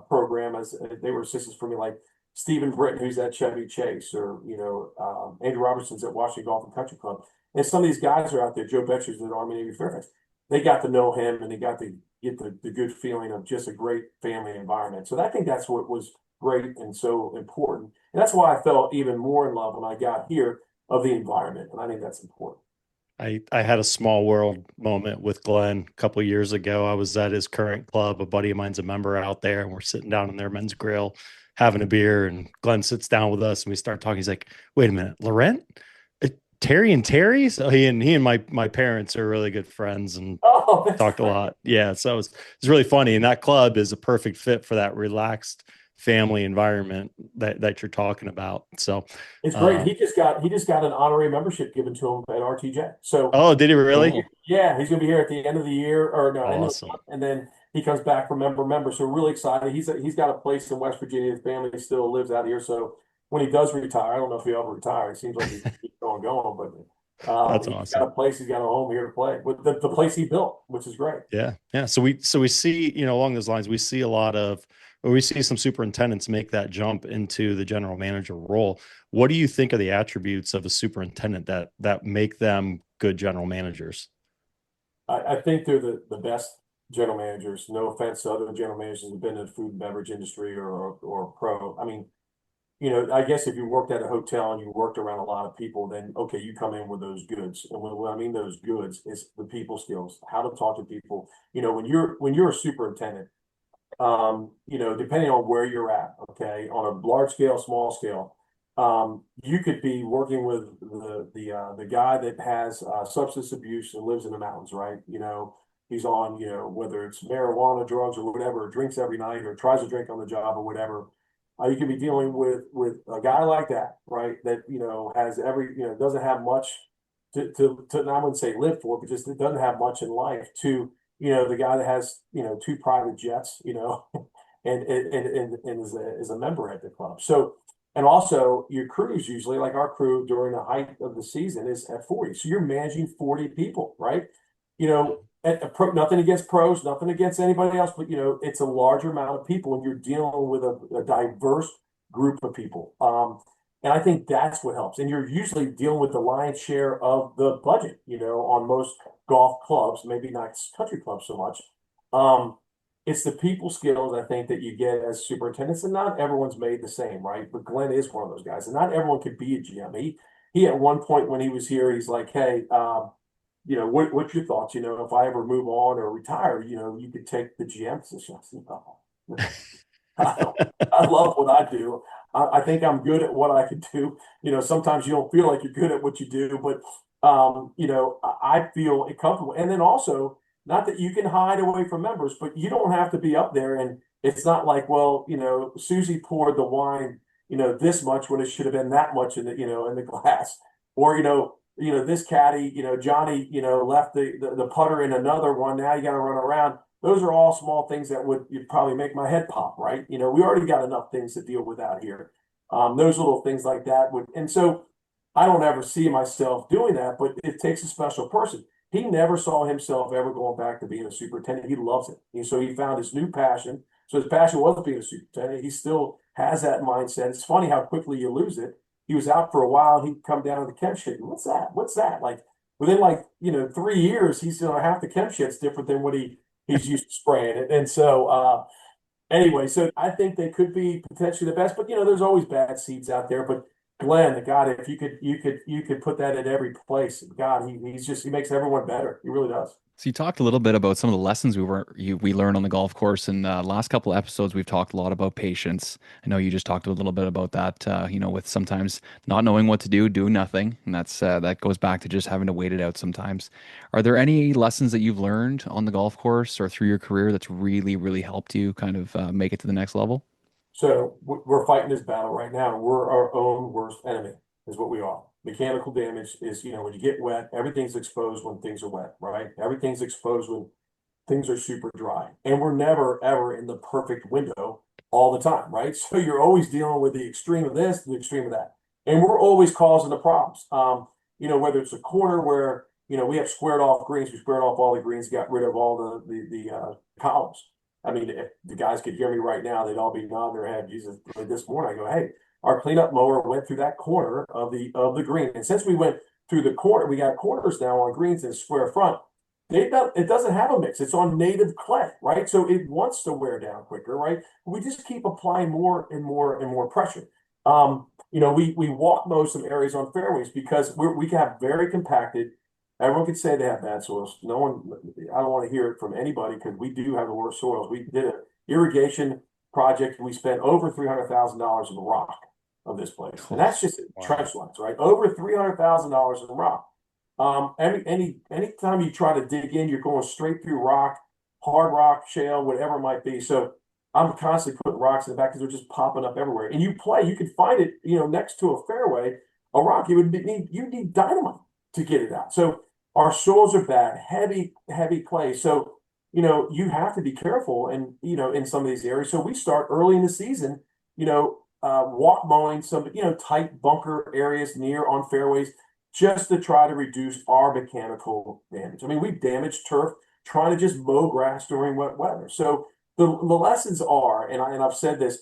program as they were assistants for me, like Stephen Britton, who's at Chevy Chase, or, Andrew Robertson's at Washington Golf and Country Club. And some of these guys are out there, Joe Betcher's at Army Navy Fairfax. They got to know him and they got to get the good feeling of just a great family environment. So I think that's what was great and so important. And that's why I felt even more in love when I got here of the environment. And I think that's important. I had a small world moment with Glenn a couple of years ago. I was at his current club. A buddy of mine's a member out there, and we're sitting down in their men's grill having a beer. And Glenn sits down with us, and we start talking. He's like, "Wait a minute, Laurent, Terry and Terry." So he and my parents are really good friends and Oh, that's talked a great. lot. Yeah, so it's really funny, and that club is a perfect fit for that relaxed family environment that you're talking about. So, It's great. um, He just got an honorary membership given to him at RTJ. So oh, did he really? Cool. yeah, he's gonna be here at the end of the year, or no, end of the Awesome. month, and then he comes back for member. So we're really excited. He's got a place in West Virginia. His family still lives out here. So when he does retire, I don't know if he'll ever retire. It seems like he's keep going, but That's he's got awesome. a place. He's got a home here to play with the place he built, which is great. Yeah, yeah. So we see, along those lines, we see a lot of, or we see some superintendents make that jump into the general manager role. What do you think are the attributes of a superintendent that make them good general managers? I think they're the best general managers. No offense to other general managers who've been in the food and beverage industry or pro. I mean, I guess if you worked at a hotel and you worked around a lot of people, then okay, you come in with those goods. And when I mean those goods is the people skills, how to talk to people. When you're a superintendent, depending on where you're at, okay, on a large scale, small scale, you could be working with the guy that has substance abuse and lives in the mountains, right? He's on, whether it's marijuana, drugs, or whatever, drinks every night or tries to drink on the job or whatever. You could be dealing with a guy like that, right? That has doesn't have much to I wouldn't say live for, but just doesn't have much in life. To the guy that has two private jets, and is a member at the club. So, and also your crews usually, like our crew during the height of the season, is at 40. So you're managing 40 people, right? Nothing against pros, nothing against anybody else, but it's a larger amount of people, and you're dealing with a diverse group of people. And I think that's what helps. And you're usually dealing with the lion's share of the budget, on most golf clubs, maybe not country clubs so much. It's the people skills I think that you get as superintendents, and not everyone's made the same, right? But Glenn is one of those guys, and not everyone could be a GM. He at one point when he was here, he's like, "Hey, what's your thoughts? If I ever move on or retire, you could take the GM position." I said, "No, I love what I do. I think I'm good at what I can do. Sometimes you don't feel like you're good at what you do, but I feel comfortable. And then also, not that you can hide away from members, but you don't have to be up there. And it's not like, well, Susie poured the wine, this much when it should have been that much in the glass, or this caddy, Johnny, left the putter in another one. Now you got to run around. Those are all small things that would you'd probably make my head pop, right? We already got enough things to deal with out here. Those little things like that would, and so I don't ever see myself doing that, but it takes a special person. He never saw himself ever going back to being a superintendent. He loves it. And so he found his new passion. So his passion was being a superintendent. He still has that mindset. It's funny how quickly you lose it. He was out for a while. He'd come down to the chem shit. What's that? What's that? Like within 3 years, he's half the chem shit's different than what he's used to spraying it. And so anyway, so I think they could be potentially the best, but there's always bad seeds out there. But Glenn, God, if you could put that in every place. God, he makes everyone better. He really does. So you talked a little bit about some of the lessons we learned on the golf course, and last couple episodes we've talked a lot about patience. I know you just talked a little bit about that, with sometimes not knowing what to do, doing nothing, and that goes back to just having to wait it out sometimes. Are there any lessons that you've learned on the golf course or through your career that's really, really helped you kind of make it to the next level? So we're fighting this battle right now. We're our own worst enemy, is what we are. Mechanical damage is, when you get wet, everything's exposed when things are wet, right? Everything's exposed when things are super dry. And we're never, ever in the perfect window all the time, right? So you're always dealing with the extreme of this, the extreme of that. And we're always causing the problems. Whether it's a corner where, we have squared off greens, we squared off all the greens, got rid of all the columns. I mean, if the guys could hear me right now, they'd all be nodding their head. Jesus, like this morning, I go, hey, our cleanup mower went through that corner of the green. And since we went through the corner, we got corners now on greens and square front. It doesn't have a mix. It's on native clay, right? So it wants to wear down quicker, right? We just keep applying more and more and more pressure. We walk mow some areas on fairways because we can have very compacted Everyone can say they have bad soils. No one, I don't want to hear it from anybody because we do have the worst soils. We did an irrigation project. We spent over $300,000 in rock of this place, and that's just Wow. trench lines, right? Over $300,000 in rock. Anytime you try to dig in, you're going straight through rock, hard rock, shale, whatever it might be. So I'm constantly putting rocks in the back because they're just popping up everywhere. And you can find it, next to a fairway, a rock. You need dynamite to get it out. So our soils are bad, heavy clay. So, you have to be careful and, in some of these areas. So we start early in the season, walk mowing some, tight bunker areas near on fairways just to try to reduce our mechanical damage. I mean, we've damaged turf trying to just mow grass during wet weather. So the lessons are, and I've said this,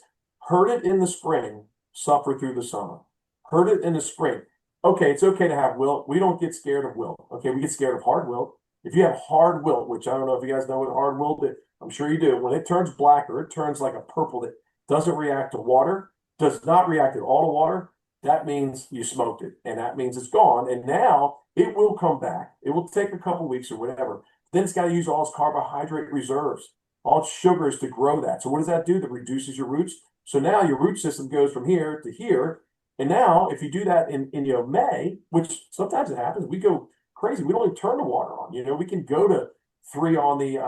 hurt it in the spring, suffer through the summer. Hurt it in the spring. Okay, it's okay to have wilt. We don't get scared of wilt. Okay, we get scared of hard wilt. If you have hard wilt, which I don't know if you guys know what hard wilt is, I'm sure you do. When it turns black or it turns like a purple that doesn't react to water, does not react at all to water, that means you smoked it, and that means it's gone. And now it will come back. It will take a couple weeks or whatever. Then it's got to use all its carbohydrate reserves, all its sugars to grow that. So what does that do? That reduces your roots. So now your root system goes from here to here. And now, if you do that in May, which sometimes it happens, we go crazy. We don't even turn the water on. We can go to 3 on the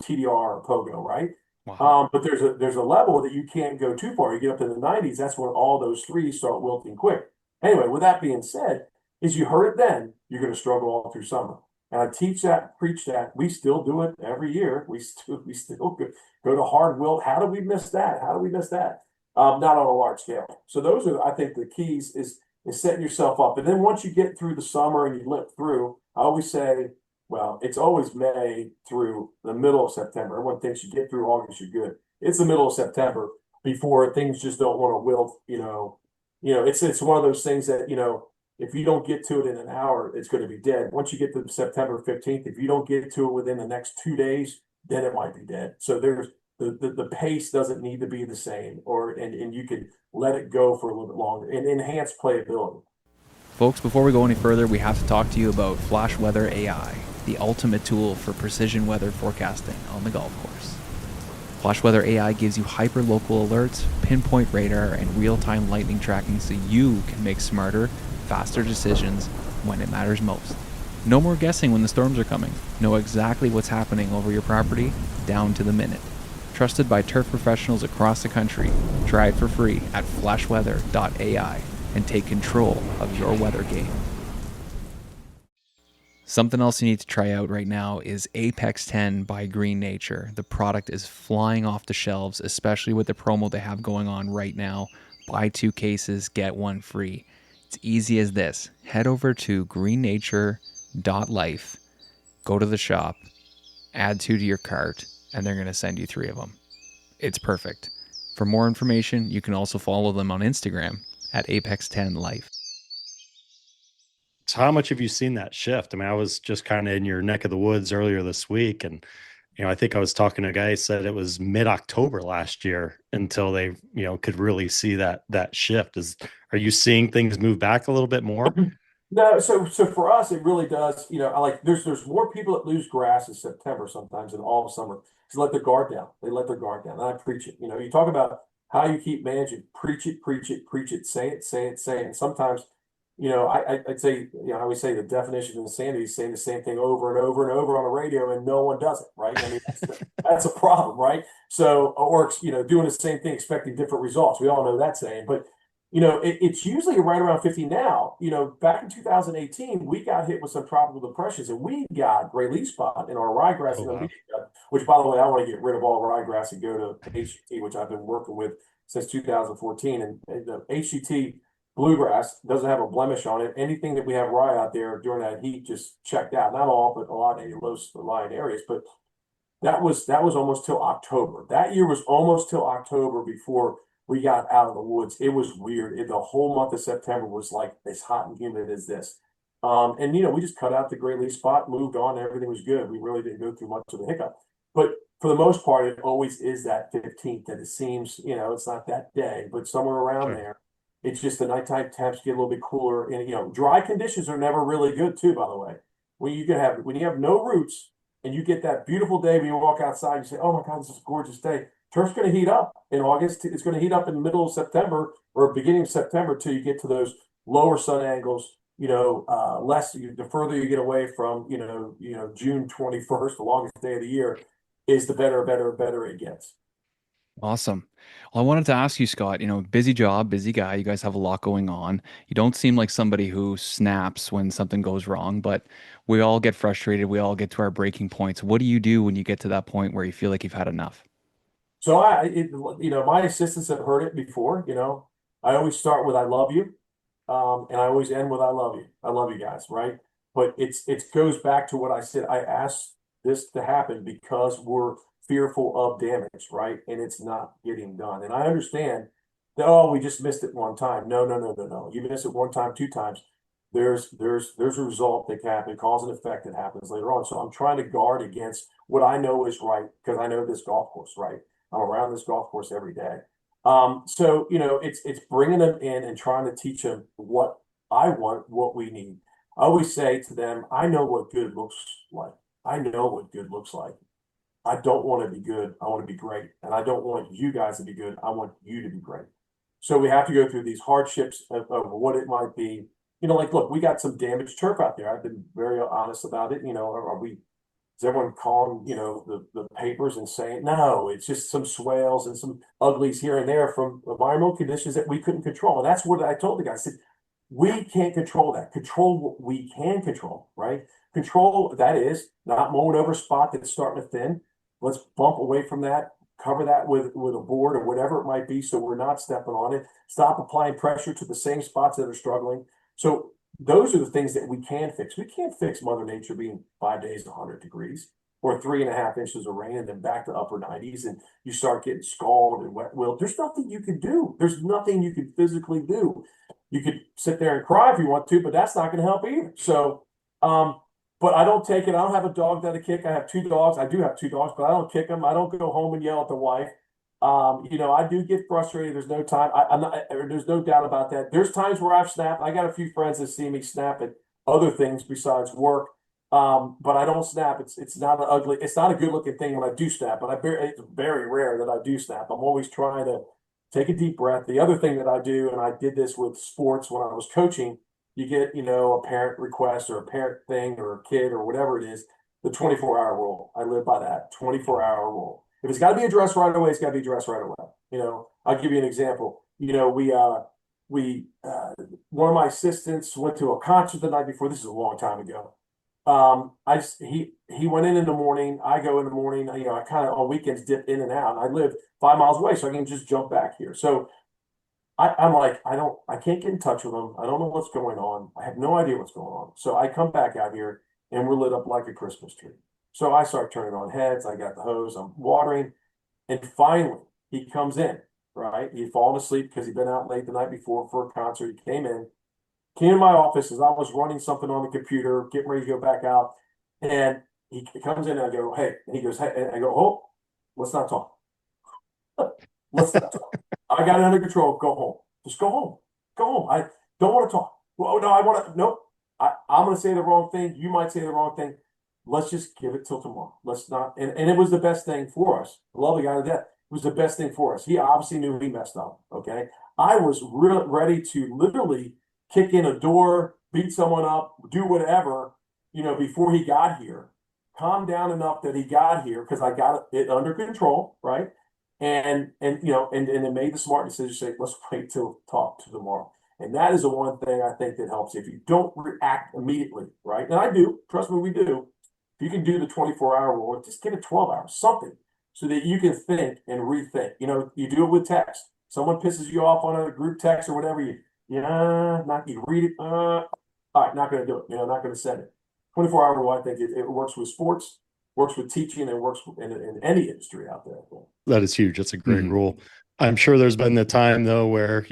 TDR or pogo, right? Wow. But there's a level that you can't go too far. You get up to the 90s, that's when all those 3s start wilting quick. Anyway, with that being said, is you hurt it then, you're going to struggle all through summer. And I teach that, preach that. We still do it every year. We still go to hard wilt. How do we miss that? How do we miss that? Not on a large scale. So those are, I think, the keys is setting yourself up. And then once you get through the summer and you limp through, I always say, well, it's always May through the middle of September. Everyone thinks you get through August, you're good. It's the middle of September before things just don't want to wilt. It's one of those things that, if you don't get to it in an hour, it's going to be dead. Once you get to September 15th, if you don't get to it within the next 2 days, then it might be dead. So there's the pace doesn't need to be the same, and you can let it go for a little bit longer and enhance playability. Folks, before we go any further, we have to talk to you about Flash Weather AI, the ultimate tool for precision weather forecasting on the golf course. Flash Weather AI gives you hyper-local alerts, pinpoint radar, and real-time lightning tracking so you can make smarter, faster decisions when it matters most. No more guessing when the storms are coming. Know exactly what's happening over your property, down to the minute. Trusted by turf professionals across the country. Try it for free at flashweather.ai and take control of your weather game. Something else you need to try out right now is Apex 10 by Green Nature. The product is flying off the shelves, especially with the promo they have going on right now. Buy 2 cases, get 1 free. It's easy as this. Head over to greennature.life, go to the shop, add 2 to your cart, and they're going to send you 3 of them. It's perfect. For more information, you can also follow them on Instagram at Apex10Life. So how much have you seen that shift? I mean, I was just kind of in your neck of the woods earlier this week, and I think I was talking to a guy who said it was mid-October last year until they, could really see that shift. Are you seeing things move back a little bit more? No, so for us, it really does. There's more people that lose grass in September sometimes than all of summer. They let their guard down. They let their guard down. And I preach it. You talk about how you keep managing. Preach it, preach it, preach it. Say it, say it, say it. And sometimes, I'd say, I always say the definition of insanity is saying the same thing over and over and over on the radio, and no one does it, right? I mean, that's a problem, right? So, or doing the same thing, expecting different results. We all know that saying, but it's usually right around 50 now. Back in 2018, we got hit with some tropical depressions, and we got gray leaf spot in our ryegrass, wow. which, by the way, I want to get rid of all ryegrass and go to HGT, which I've been working with since 2014. And the HGT bluegrass doesn't have a blemish on it. Anything that we have rye out there during that heat just checked out. Not all, but a lot of low-lying areas. But that was almost till October. That year was almost till October before we got out of the woods. It was weird. The whole month of September was like as hot and humid as this. And we just cut out the gray leaf spot, moved on, everything was good. We really didn't go through much of a hiccup. But for the most part, it always is that 15th that it seems, it's not that day, but somewhere around Sure. there. It's just the nighttime temps get a little bit cooler, and dry conditions are never really good too, by the way. When you have no roots and you get that beautiful day when you walk outside, you say, "Oh my God, this is a gorgeous day." Turf's going to heat up in August. It's going to heat up in the middle of September or beginning of September till you get to those lower sun angles. The further you get away from, June 21st, the longest day of the year, is the better it gets. Awesome. Well, I wanted to ask you, Scott, busy job, busy guy. You guys have a lot going on. You don't seem like somebody who snaps when something goes wrong, but we all get frustrated. We all get to our breaking points. What do you do when you get to that point where you feel like you've had enough? So my assistants have heard it before. I always start with "I love you," and I always end with "I love you." I love you guys, right? But it goes back to what I said. I asked this to happen because we're fearful of damage, right? And it's not getting done. And I understand that, oh, we just missed it one time. No, no, no, no, no. You miss it one time, two times. There's a result that can happen, cause and effect that happens later on. So I'm trying to guard against what I know is right because I know this golf course, right? I'm around this golf course every day. So it's bringing them in and trying to teach them what I want, what we need. I always say to them, I know what good looks like. I know what good looks like. I don't want to be good. I want to be great. And I don't want you guys to be good. I want you to be great. So we have to go through these hardships of what it might be. Like, look, we got some damaged turf out there. I've been very honest about it. Is everyone calling, the papers and saying, no, it's just some swales and some uglies here and there from environmental conditions that we couldn't control. And that's what I told the guy. I said, we can't control that. Control what we can control, right? Control, that is, not mowing over a spot that's starting to thin. Let's bump away from that, cover that with a board or whatever it might be so we're not stepping on it. Stop applying pressure to the same spots that are struggling. So those are the things that we can fix. We can't fix Mother Nature being 5 days 100 degrees or 3.5 inches of rain and then back to upper 90s and you start getting scald and wet wilt. There's nothing you can do. There's nothing you can physically do. You could sit there and cry if you want to, but that's not going to help either. So, but I don't take it. I don't have a dog that I kick. I have two dogs. I do have two dogs, but I don't kick them. I don't go home and yell at the wife. I do get frustrated. There's no time. I'm not. There's no doubt about that. There's times where I've snapped. I got a few friends that see me snap at other things besides work. But I don't snap. It's not an ugly. It's not a good looking thing when I do snap. But it's very rare that I do snap. I'm always trying to take a deep breath. The other thing that I do, and I did this with sports when I was coaching, you get a parent request or a parent thing or a kid or whatever it is. The 24-hour rule. I live by that 24-hour rule. If it's got to be addressed right away, it's got to be addressed right away. I'll give you an example. We one of my assistants went to a concert the night before. This is a long time ago. He went in the morning. I go in the morning. I kind of on weekends dip in and out. I live 5 miles away, so I can just jump back here. So I'm like, I can't get in touch with him. I don't know what's going on. I have no idea what's going on. So I come back out here and we're lit up like a Christmas tree. So I start turning on heads. I got the hose. I'm watering. And finally, he comes in, right? He'd fallen asleep because he'd been out late the night before for a concert. He came in my office as I was running something on the computer, getting ready to go back out. And he comes in and I go, hey. And he goes, hey. And I go, oh, let's not talk. Let's not talk. I got it under control. Go home. Just go home. Go home. I don't want to talk. Well, no, I want to. Nope. I'm going to say the wrong thing. You might say the wrong thing. Let's just give it till tomorrow. Let's not. And it was the best thing for us. I love the guy to death. It was the best thing for us. He obviously knew he messed up. Okay. I was ready to literally kick in a door, beat someone up, do whatever, before he got here. Calm down enough that he got here because I got it under control, right? And then made the smart decision to say, let's wait till talk to tomorrow. And that is the one thing I think that helps. If you don't react immediately, right? And I do, trust me, we do. If you can do the 24-hour rule, just give it 12 hours, something, so that you can think and rethink. You do it with text. Someone pisses you off on a group text or whatever, you read it. All right, not going to do it. Not going to send it. 24-hour rule, I think it works with sports, works with teaching, and works in any industry out there. That is huge. That's a great rule. I'm sure there's been the time though where,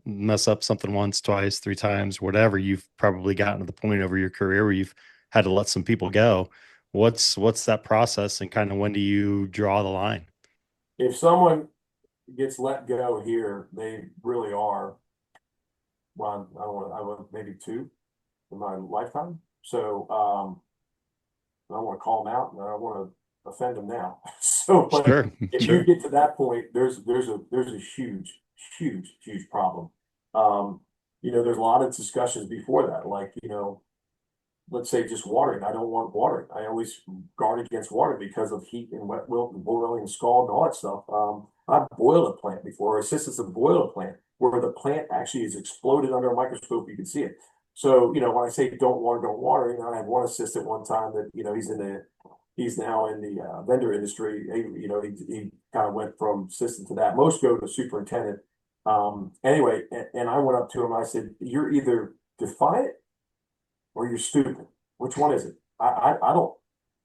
mess up something once, twice, three times, whatever. You've probably gotten to the point over your career where you've had to let some people go. What's that process and kind of when do you draw the line? If someone gets let go here, they really are well, I want maybe two in my lifetime. So, I don't want to call him out and I don't want to offend him now. So, but Sure, if you sure. get to that point, there's a huge problem. Um, there's a lot of discussions before that, like, let's say just watering. I don't want watering. I always guard against water because of heat and wet wilt and boiling and scald and all that stuff. I've boiled a plant before, assistance of boil a plant where the plant actually is exploded under a microscope. You can see it. So, when I say don't water, I had one assistant one time that, he's now in the vendor industry. He kind of went from assistant to that. Most go to superintendent. Anyway, and I went up to him. I said, "You're either defiant or you're stupid. Which one is it?" I don't,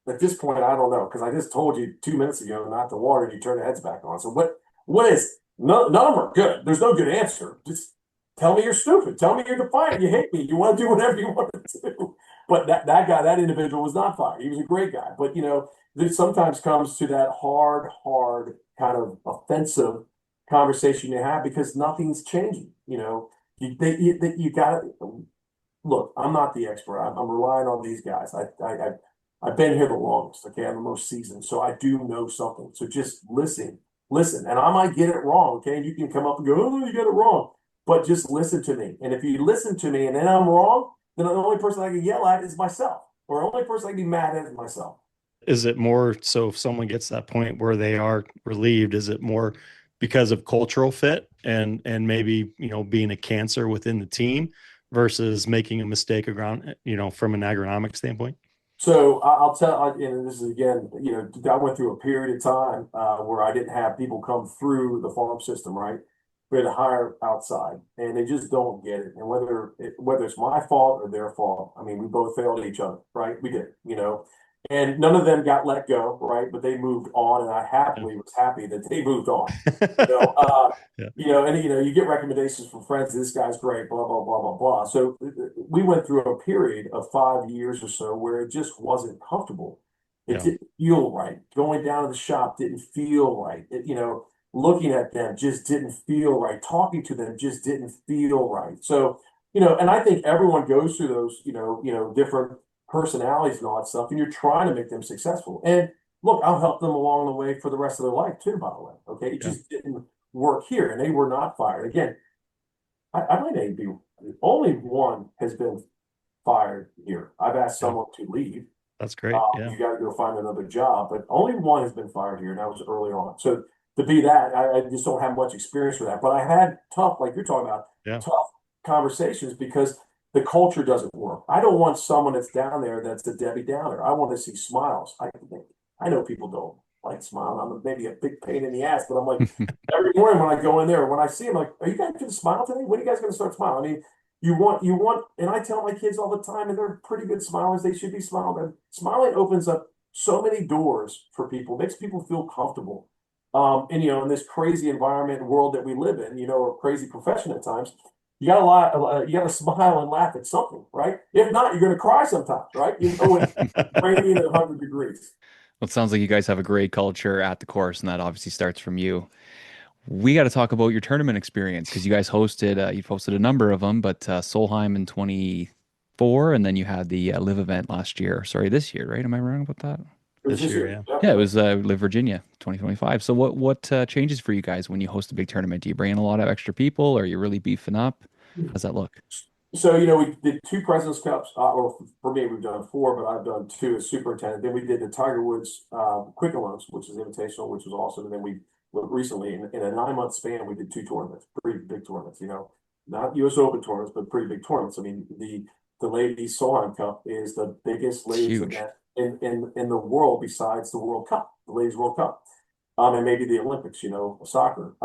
at this point, I don't know, because I just told you 2 minutes ago not to water and you turn the heads back on. So what is it? None of them are good. There's no good answer. Just tell me you're stupid. Tell me you're defiant. You hate me. You want to do whatever you want to do. But that guy, that individual was not fired. He was a great guy. But, there sometimes comes to that hard kind of offensive conversation you have because nothing's changing. You got to look. I'm not the expert. I'm relying on these guys. I've been here the longest. Okay, I'm the most seasoned, so I do know something. So just listen, and I might get it wrong. Okay, and you can come up and go, "Oh, you got it wrong," but just listen to me. And if you listen to me and then I'm wrong, then the only person I can yell at is myself, or the only person I can be mad at is myself. Is it more so if someone gets to that point where they are relieved, is it more because of cultural fit and maybe, being a cancer within the team versus making a mistake around, from an agronomic standpoint? So I'll tell, and this is again, I went through a period of time where I didn't have people come through the farm system, right? We had to hire outside, and they just don't get it. And whether it's my fault or their fault, I mean, we both failed each other, right? We did. And none of them got let go, right? But they moved on, and I happily was happy that they moved on. You know, uh, Yeah. you get recommendations from friends. This guy's great, blah blah blah blah blah. So we went through a period of 5 years or so where it just wasn't comfortable. It Yeah. didn't feel right. Going down to the shop didn't feel right. Looking at them just didn't feel right. Talking to them just didn't feel right. So, and I think everyone goes through those, different personalities and all that stuff, and you're trying to make them successful. And look, I'll help them along the way for the rest of their life too, by the way. Okay. It Yeah. just didn't work here, and they were not fired. Again, I might even be only one has been fired here. I've asked Yeah. someone to leave. That's great. Yeah. You got to go find another job, but only one has been fired here, and that was early on. So to be that, I just don't have much experience for that. But I had tough, like you're talking about, Yeah. tough conversations because the culture doesn't work. I don't want someone that's down there that's a Debbie Downer. I want to see smiles. I know people don't like smiling. I'm maybe a big pain in the ass, but I'm like every morning when I go in there, when I see them, like, are you guys going to smile today? When are you guys going to start smiling? I mean, you want, and I tell my kids all the time, and they're pretty good smilers. They should be smiling. And smiling opens up so many doors for people, makes people feel comfortable. And in this crazy environment and world that we live in, or crazy profession at times, you got you got to smile and laugh at something, right? If not, you're going to cry sometimes, right? It's raining at 100 degrees. Well, it sounds like you guys have a great culture at the course, and that obviously starts from you. We got to talk about your tournament experience because you guys you've hosted a number of them, but Solheim in 24, and then you had the Live event last year. Sorry, this year, right? Am I wrong about that? This year, yeah. Yeah, it was Live Virginia 2025. So what changes for you guys when you host a big tournament? Do you bring in a lot of extra people, or are you really beefing up? How's that look? So, we did two President's Cups, or for me, we've done four, but I've done two as superintendent. Then we did the Tiger Woods Quick Loans, which is invitational, which was awesome. And then we recently, in a 9-month span, we did two tournaments, pretty big tournaments, not US Open tournaments, but pretty big tournaments. I mean, the Ladies Solheim Cup is the biggest ladies Huge. event in the world besides the World Cup, the Ladies World Cup, and maybe the Olympics, soccer.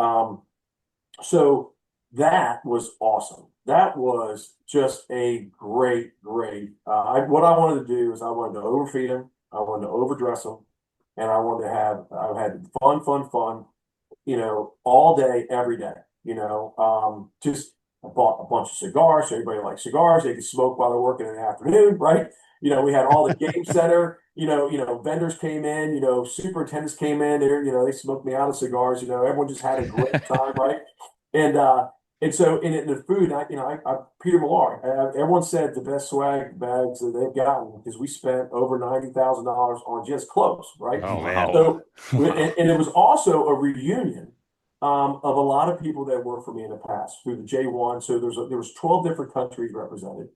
So that was awesome. That was just a great. What I wanted to do is I wanted to overfeed them, I wanted to overdress them, and I had fun, all day, every day. Just I bought a bunch of cigars, so everybody likes cigars. They could smoke while they're working in the afternoon, right? We had all the game center, vendors came in, superintendents came in, they smoked me out of cigars, everyone just had a great time, right? And And so in the food, Peter Millar, everyone said the best swag bags that they've gotten because we spent over $90,000 on just clothes, right? Oh man. So, Wow. and it was also a reunion of a lot of people that worked for me in the past through the J1. So there was 12 different countries represented.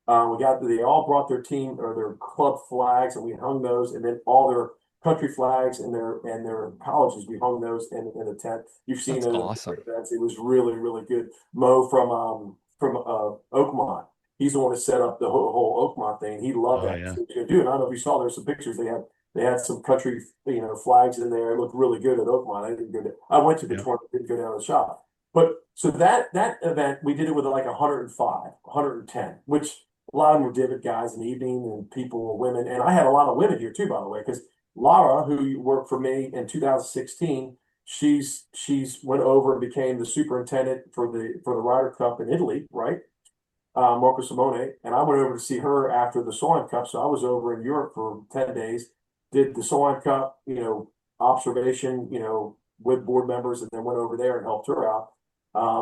They all brought their team or their club flags, and we hung those, and then all their country flags and their colleges, we hung those in the tent. You've seen That's those awesome. events. It was really, really good. Mo from Oakmont, he's the one that set up the whole Oakmont thing. He loved Oh that. yeah. So he was gonna do it. I don't know if you saw, there's some pictures they had some country flags in there. It looked really good at Oakmont. I went to the Yeah. tournament, didn't go down to the shop. But so that event, we did it with like 105, 110, which a lot of them were divot guys in the evening and people, women. And I had a lot of women here too, by the way, because Lara, who worked for me in 2016, she's went over and became the superintendent for the Ryder Cup in Italy, right? Marco Simone. And I went over to see her after the Solheim Cup. So I was over in Europe for 10 days, did the Solheim Cup, observation, with board members, and then went over there and helped her out,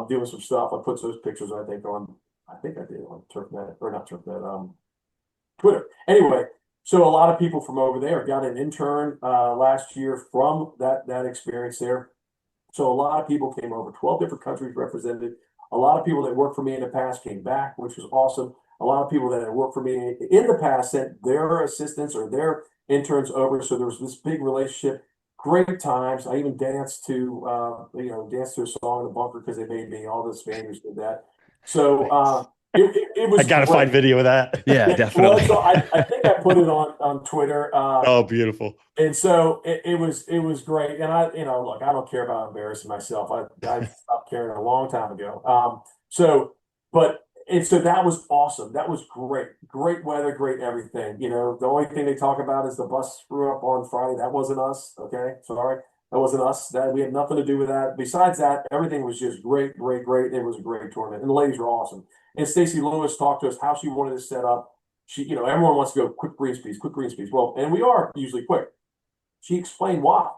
doing some stuff. I put those pictures, I think I did on TurfNet, or not TurfNet, Twitter. Anyway, so a lot of people from over there got an intern last year from that experience there. So a lot of people came over, 12 different countries represented. A lot of people that worked for me in the past came back, which was awesome. A lot of people that had worked for me in the past sent their assistants or their interns over. So there was this big relationship, great times. I even danced to a song in the bunker because they made me. All the Spaniards did that. So it was I gotta great. find video of that. Yeah, Well, definitely. so I think I put it on Twitter. Oh, beautiful. And so it was great. And look, I don't care about embarrassing myself. I stopped caring a long time ago. So that was awesome. That was great. Great weather, great everything. The only thing they talk about is the bus screw up on Friday. That wasn't us. Okay. Sorry. That wasn't us. That we had nothing to do with that. Besides that, everything was just great, great, great. It was a great tournament. And the ladies were awesome. And Stacey Lewis talked to us how she wanted to set up. Everyone wants to go quick green speeds, quick green speeds. Well, and we are usually quick. She explained why.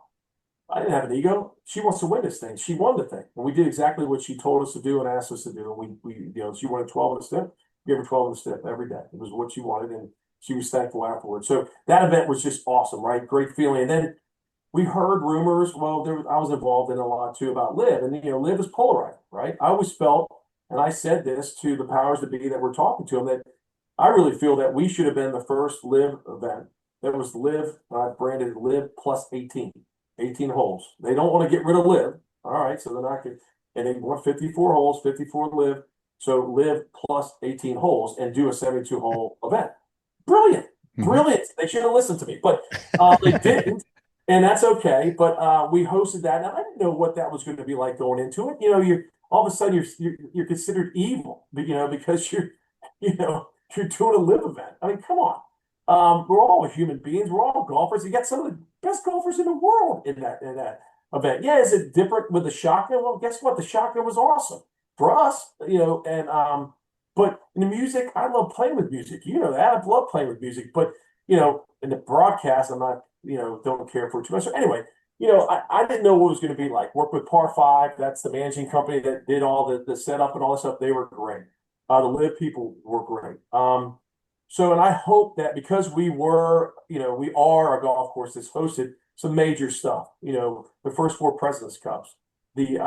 I didn't have an ego. She wants to win this thing. She won the thing. And we did exactly what she told us to do and asked us to do. And she wanted 12 in a step. Give her 12 in a step every day. It was what she wanted. And she was thankful afterwards. So that event was just awesome, right? Great feeling. And then we heard rumors. Well, I was involved in a lot too about Liv. And, Liv is polarizing, right? I always felt, and I said this to the powers that be that were talking to them, that I really feel that we should have been the first Liv event. That was Liv, branded Liv plus 18 holes. They don't want to get rid of Liv. All right, so they're not going and they want 54 holes, 54 Liv. So Liv plus 18 holes and do a 72-hole event. Brilliant. Brilliant. They should have listened to me, but they didn't. And that's okay. But we hosted that. Now I didn't know what that was going to be like going into it. You're all of a sudden you're considered evil, because you're doing a Liv event. I mean, come on. We're all human beings. We're all golfers. You got some of the best golfers in the world in that event. Yeah, is it different with the shotgun? Well, guess what? The shotgun was awesome for us, and but in the music, I love playing with music. You know that. I love playing with music, but in the broadcast, I'm not, don't care for it too much. So anyway, I didn't know what it was going to be like. Work with Par Five. That's the managing company that did all the setup and all this stuff. They were great. The Live people were great. So, and I hope that because we are a golf course that's hosted some major stuff, the first four Presidents Cups, the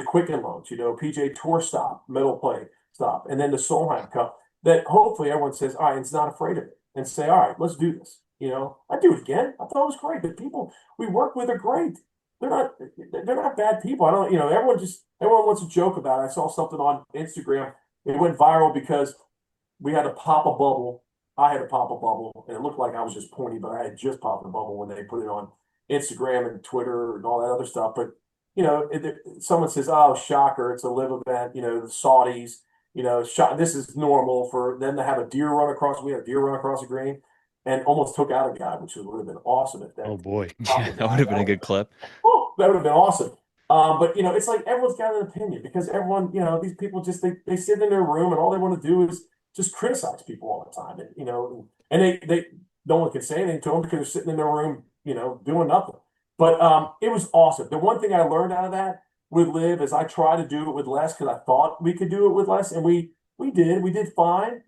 Quicken Loans, PJ Tour stop, Metal Play stop, and then the Solheim Cup, that hopefully everyone says, all right, it's not afraid of it, and say, all right, let's do this. I'd do it again. I thought it was great. The people we work with are great. They're not bad people. I don't, everyone wants to joke about it. I saw something on Instagram. It went viral because we had to pop a bubble. I had to pop a bubble, and it looked like I was just pointy, but I had just popped a bubble when they put it on Instagram and Twitter and all that other stuff. But someone says, "Oh, shocker! It's a live event." The Saudis. This is normal for them to have a deer run across. We had a deer run across the green, and almost took out a guy, which would have been awesome if that. Oh boy, Yeah, that would have been a good clip. Oh, that would have been awesome. But it's like everyone's got an opinion because everyone, these people just they sit in their room and all they want to do is just criticize people all the time, and they no one can say anything to them because they're sitting in their room, doing nothing. But it was awesome. The one thing I learned out of that with Live is I try to do it with less because I thought we could do it with less, and we did fine.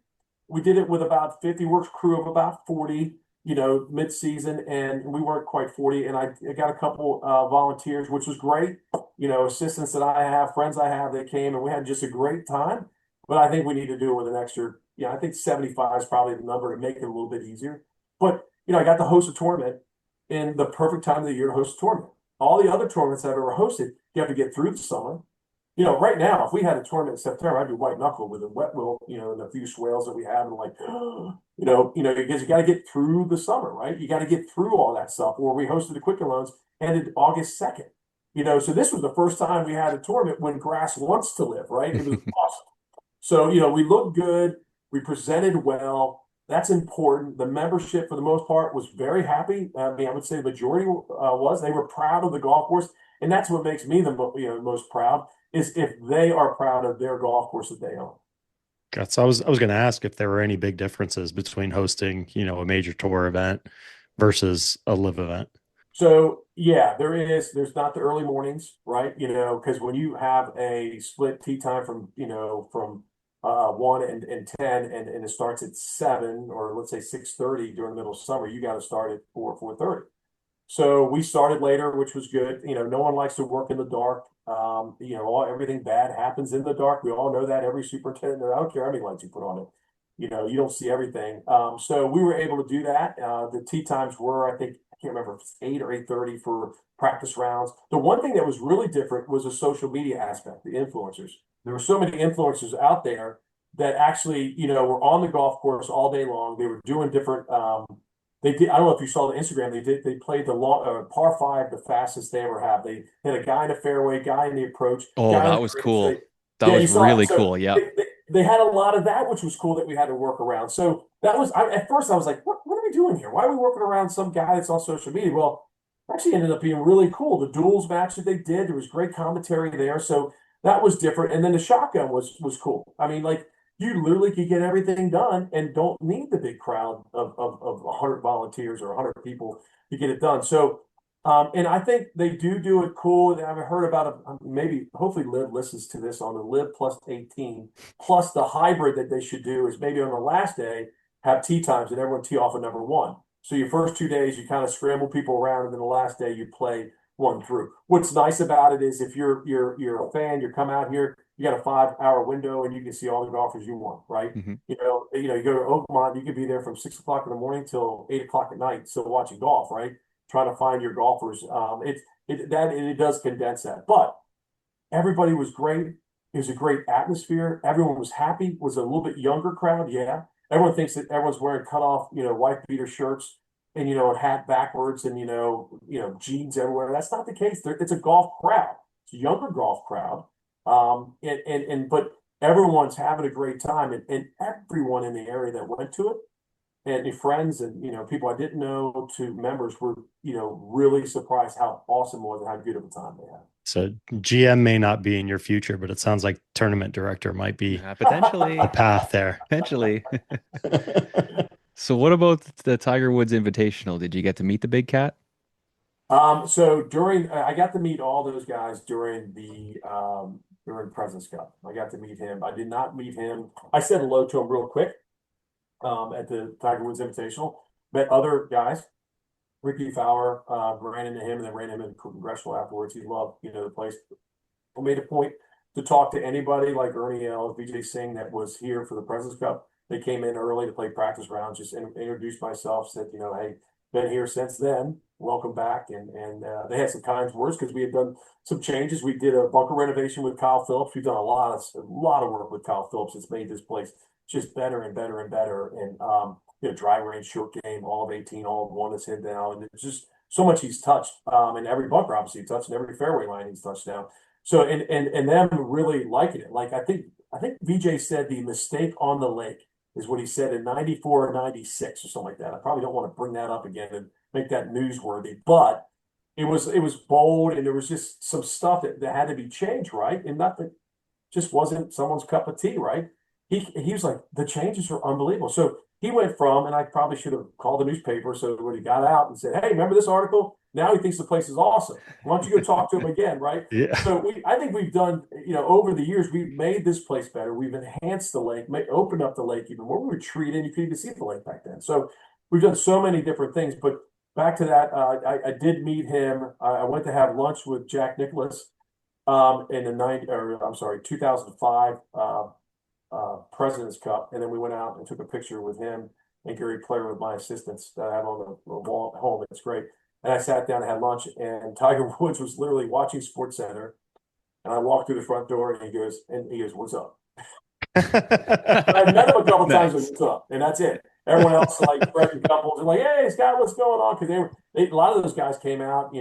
We did it with about 50, works crew of about 40, mid-season, and we weren't quite 40. And I got a couple volunteers, which was great. Assistants that I have, friends I have, they came and we had just a great time. But I think we need to do it with an extra, I think 75 is probably the number to make it a little bit easier. But, I got to host a tournament in the perfect time of the year to host a tournament. All the other tournaments I've ever hosted, you have to get through the summer. Right now, if we had a tournament in September, I'd be white knuckle with a wet will, and a few swales that we have, and like, because you got to get through the summer, right? You got to get through all that stuff. Where we hosted the Quicken Loans ended August 2nd. So this was the first time we had a tournament when grass wants to live, right? It was awesome. So, we looked good, we presented well. That's important. The membership, for the most part, was very happy. I mean, I would say the majority was. They were proud of the golf course, and that's what makes me the most proud. Is if they are proud of their golf course that they own. God, so I was going to ask if there were any big differences between hosting, a major tour event versus a live event. So yeah, there is. There's not the early mornings, right? Because when you have a split tee time from 1 and 10, and it starts at 7, or let's say 6:30 during the middle of summer, you got to start at 4:30. So we started later, which was good. No one likes to work in the dark. Everything bad happens in the dark. We all know that. Every superintendent, I don't care how many lights you put on it. You don't see everything. So we were able to do that. The tee times were, I think, I can't remember if it's 8 or 8:30 for practice rounds. The one thing that was really different was the social media aspect, the influencers. There were so many influencers out there that actually, were on the golf course all day long. They were doing different, they did. I don't know if you saw the Instagram. They played the long par 5, the fastest they ever have. They had a guy in the fairway, guy in the approach. Oh, that was cool. That Yeah, you was saw it. really So cool. Yeah. they had a lot of that, which was cool that we had to work around. So that was, at first I was like, what are we doing here? Why are we working around some guy that's on social media? Well, actually ended up being really cool. The duels match that they did, there was great commentary there. So that was different. And then the shotgun was cool. I mean, like, you literally could get everything done and don't need the big crowd of 100 volunteers or 100 people to get it done. So, and I think they do it cool. I've heard about it. Maybe, hopefully, Liv listens to this on the Liv plus 18, plus the hybrid that they should do is maybe on the last day have tee times and everyone tee off at number 1. So your first 2 days you kind of scramble people around, and then the last day you play 1 through. What's nice about it is if you're a fan, you come out here, you got a 5-hour window and you can see all the golfers you want, right? Mhm. You go to Oakmont, you could be there from 6 o'clock in the morning till 8 o'clock at night, still watching golf, right? Trying to find your golfers. It does condense that, but everybody was great. It was a great atmosphere. Everyone was happy. It was a little bit younger crowd, yeah. Everyone thinks that everyone's wearing cut off, wife beater shirts and a hat backwards and jeans everywhere. That's not the case. It's a golf crowd. It's a younger golf crowd. But everyone's having a great time, and everyone in the area that went to it, and your friends and people I didn't know to members were really surprised how awesome it was and how good of a time they had. So GM may not be in your future, but it sounds like tournament director might be Potentially. a path there. Potentially. So what about the Tiger Woods Invitational? Did you get to meet the big cat? So during I got to meet all those guys during President's Cup. I got to meet him. I did not meet him. I said hello to him real quick at the Tiger Woods Invitational. Met other guys. Ricky Fowler ran into him and then ran him in Congressional afterwards. He loved the place. I made a point to talk to anybody like Ernie L, Vijay Singh that was here for the President's Cup. They came in early to play practice rounds. Just introduced myself. Said hey, been here since then. Welcome back. And they had some kind words because we had done some changes. We did a bunker renovation with Kyle Phillips. We've done a lot of work with Kyle Phillips. It's made this place just better and better and better. And dry range, short game, all of 18, all of 1 is hit now. And it's just so much he's touched. And every bunker obviously he touched, and every fairway line he's touched now. So and them really liking it. Like I think VJ said the mistake on the lake is what he said in 94 or 96 or something like that. I probably don't want to bring that up again and make that newsworthy, but it was bold, and there was just some stuff that had to be changed, right? And nothing just wasn't someone's cup of tea, right? He was like, the changes are unbelievable. So he went from, and I probably should have called the newspaper so when he got out and said, hey, remember this article? Now he thinks the place is awesome. Why don't you go talk to him again, right? Yeah. So I think we've done, over the years, we've made this place better. We've enhanced the lake, opened up the lake even more. We were treated, you could even see the lake back then. So we've done so many different things. But back to that, I did meet him. I went to have lunch with Jack Nicklaus in the 2005 President's Cup, and then we went out and took a picture with him and Gary Player with my assistants that I have on the wall at home. It's great. And I sat down and had lunch, and Tiger Woods was literally watching Sports Center. And I walked through the front door, and he goes, "What's up?" I've met him a couple times, like, "What's up?" And that's it. Everyone else, like fresh couples, and like, "Hey, Scott, what's going on?" Because a lot of those guys came out.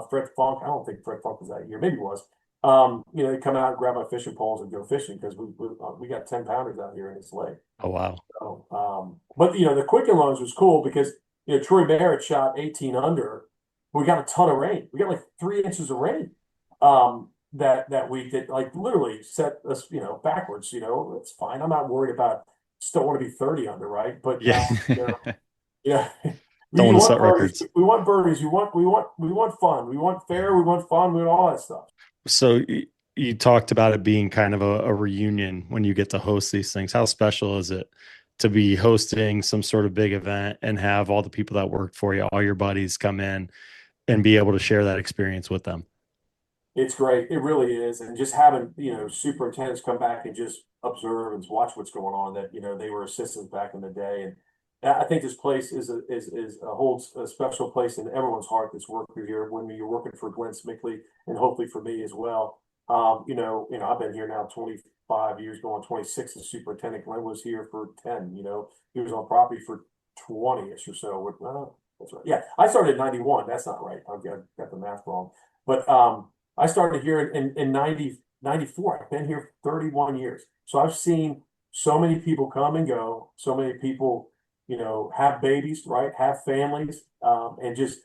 Fred Funk. I don't think Fred Funk was that year. Maybe he was. They come out and grab my fishing poles and go fishing because we got 10-pounders out here in this lake. Oh, wow. So, but the Quicken Loans was cool because Troy Barrett shot 18 under. We got a ton of rain. We got like 3 inches of rain that week that like literally set us backwards. It's fine. I'm not worried about. Still want to be 30 under, right? But Yeah. yeah. Don't want to set records. We want birdies. We want fun. We want fair. We want fun. We want all that stuff. So you talked about it being kind of a reunion when you get to host these things. How special is it to be hosting some sort of big event and have all the people that worked for you, all your buddies come in and be able to share that experience with them? It's great. It really is. And just having, superintendents come back and just observe and watch what's going on that, they were assistants back in the day. And I think this place holds a special place in everyone's heart that's working here when you're working for Glenn Smickley and hopefully for me as well. I've been here now 25 years, going 26 as superintendent. Glenn was here for 10, he was on property for 20-ish or so. That's right. Yeah, I started in 91. That's not right. I've got the math wrong. But I started here in 94. I've been here 31 years. So I've seen so many people come and go, so many people have babies, right? Have families, and just,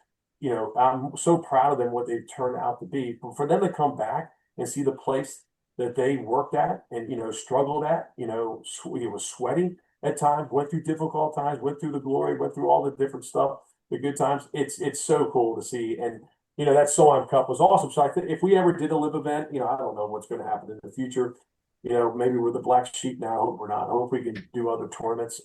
I'm so proud of them, what they've turned out to be. But for them to come back and see the place that they worked at and, struggled at, was sweating at times, went through difficult times, went through the glory, went through all the different stuff, the good times. It's so cool to see. And, that So-On Cup was awesome. So if we ever did a live event, I don't know what's going to happen in the future. Maybe we're the black sheep now. I hope we're not. I hope we can do other tournaments.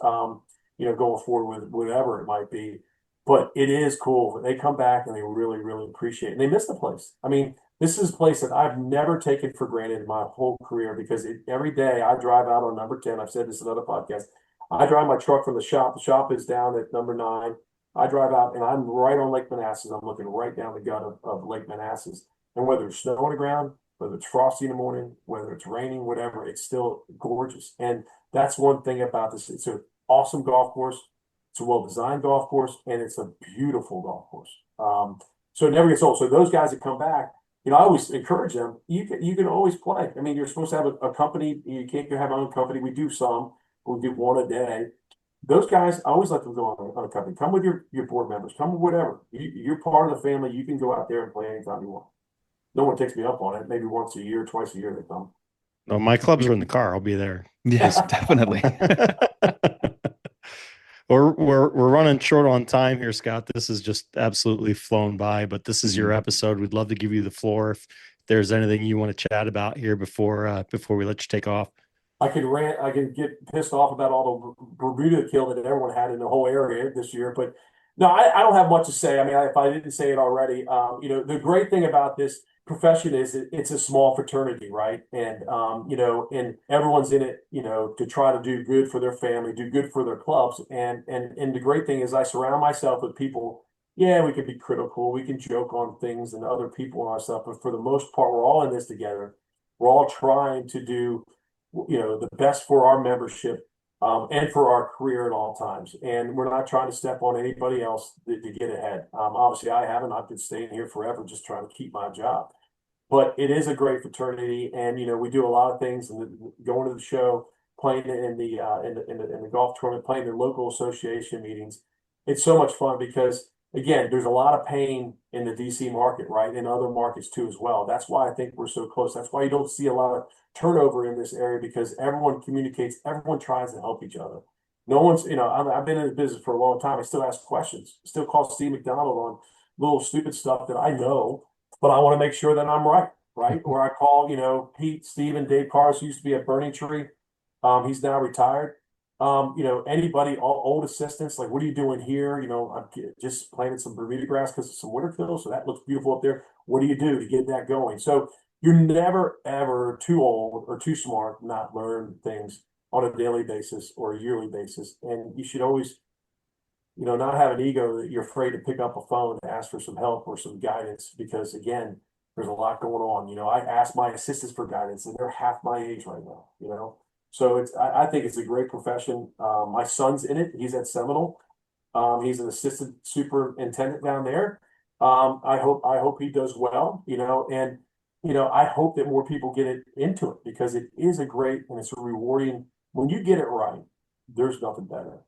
Going forward with whatever it might be. But it is cool. They come back and they really, really appreciate it. And they miss the place. I mean, this is a place that I've never taken for granted in my whole career because every day I drive out on number 10. I've said this in other podcasts. I drive my truck from the shop. The shop is down at number 9. I drive out and I'm right on Lake Manassas. I'm looking right down the gut of Lake Manassas. And whether it's snow on the ground, whether it's frosty in the morning, whether it's raining, whatever, it's still gorgeous. And that's one thing about this. It's an awesome golf course. It's a well-designed golf course, and it's a beautiful golf course. So it never gets old. So those guys that come back, I always encourage them. You can always play. I mean, you're supposed to have a company. You can't have your own company. We do some. We do one a day. Those guys, I always let them go on a company. Come with your board members. Come with whatever. You're part of the family. You can go out there and play anytime you want. No one takes me up on it. Maybe once a year, twice a year they come. No, my clubs are in the car. I'll be there. Yes, definitely. We're running short on time here, Scott. This has just absolutely flown by, but this is your episode. We'd love to give you the floor if there's anything you want to chat about here before we let you take off. I could rant. I can get pissed off about all the Bermuda kill that everyone had in the whole area this year. But no, I don't have much to say. I mean, if I didn't say it already, the great thing about this profession is it's a small fraternity, right? And and everyone's in it, to try to do good for their family, do good for their clubs. And the great thing is I surround myself with people. Yeah, we can be critical, we can joke on things and other people and our stuff, but for the most part, we're all in this together. We're all trying to do, the best for our membership and for our career at all times. And we're not trying to step on anybody else to get ahead. Obviously, I haven't. I've been staying here forever, just trying to keep my job. But it is a great fraternity, and we do a lot of things. And going to the show, playing in the golf tournament, playing in local association meetings. It's so much fun because again, there's a lot of pain in the DC market, right? In other markets too as well. That's why I think we're so close. That's why you don't see a lot of turnover in this area because everyone communicates, everyone tries to help each other. No one's, I've been in the business for a long time. I still ask questions. I still call Steve McDonald little stupid stuff that I know, but I want to make sure that I'm right, right? Or I call, Pete, Steven, Dave Cars, who used to be at Burning Tree. He's now retired. Anybody, all old assistants, like, what are you doing here? Just planted some Bermuda grass because of some winter fill, so that looks beautiful up there. What do you do to get that going? So you're never ever too old or too smart to not learn things on a daily basis or a yearly basis, and you should always not have an ego that you're afraid to pick up a phone to ask for some help or some guidance because again, there's a lot going on. I ask my assistants for guidance and they're half my age right now. So I think it's a great profession. My son's in it. He's at Seminole. He's an assistant superintendent down there. I hope he does well, and I hope that more people get into it because it is a great and it's a rewarding when you get it right. There's nothing better.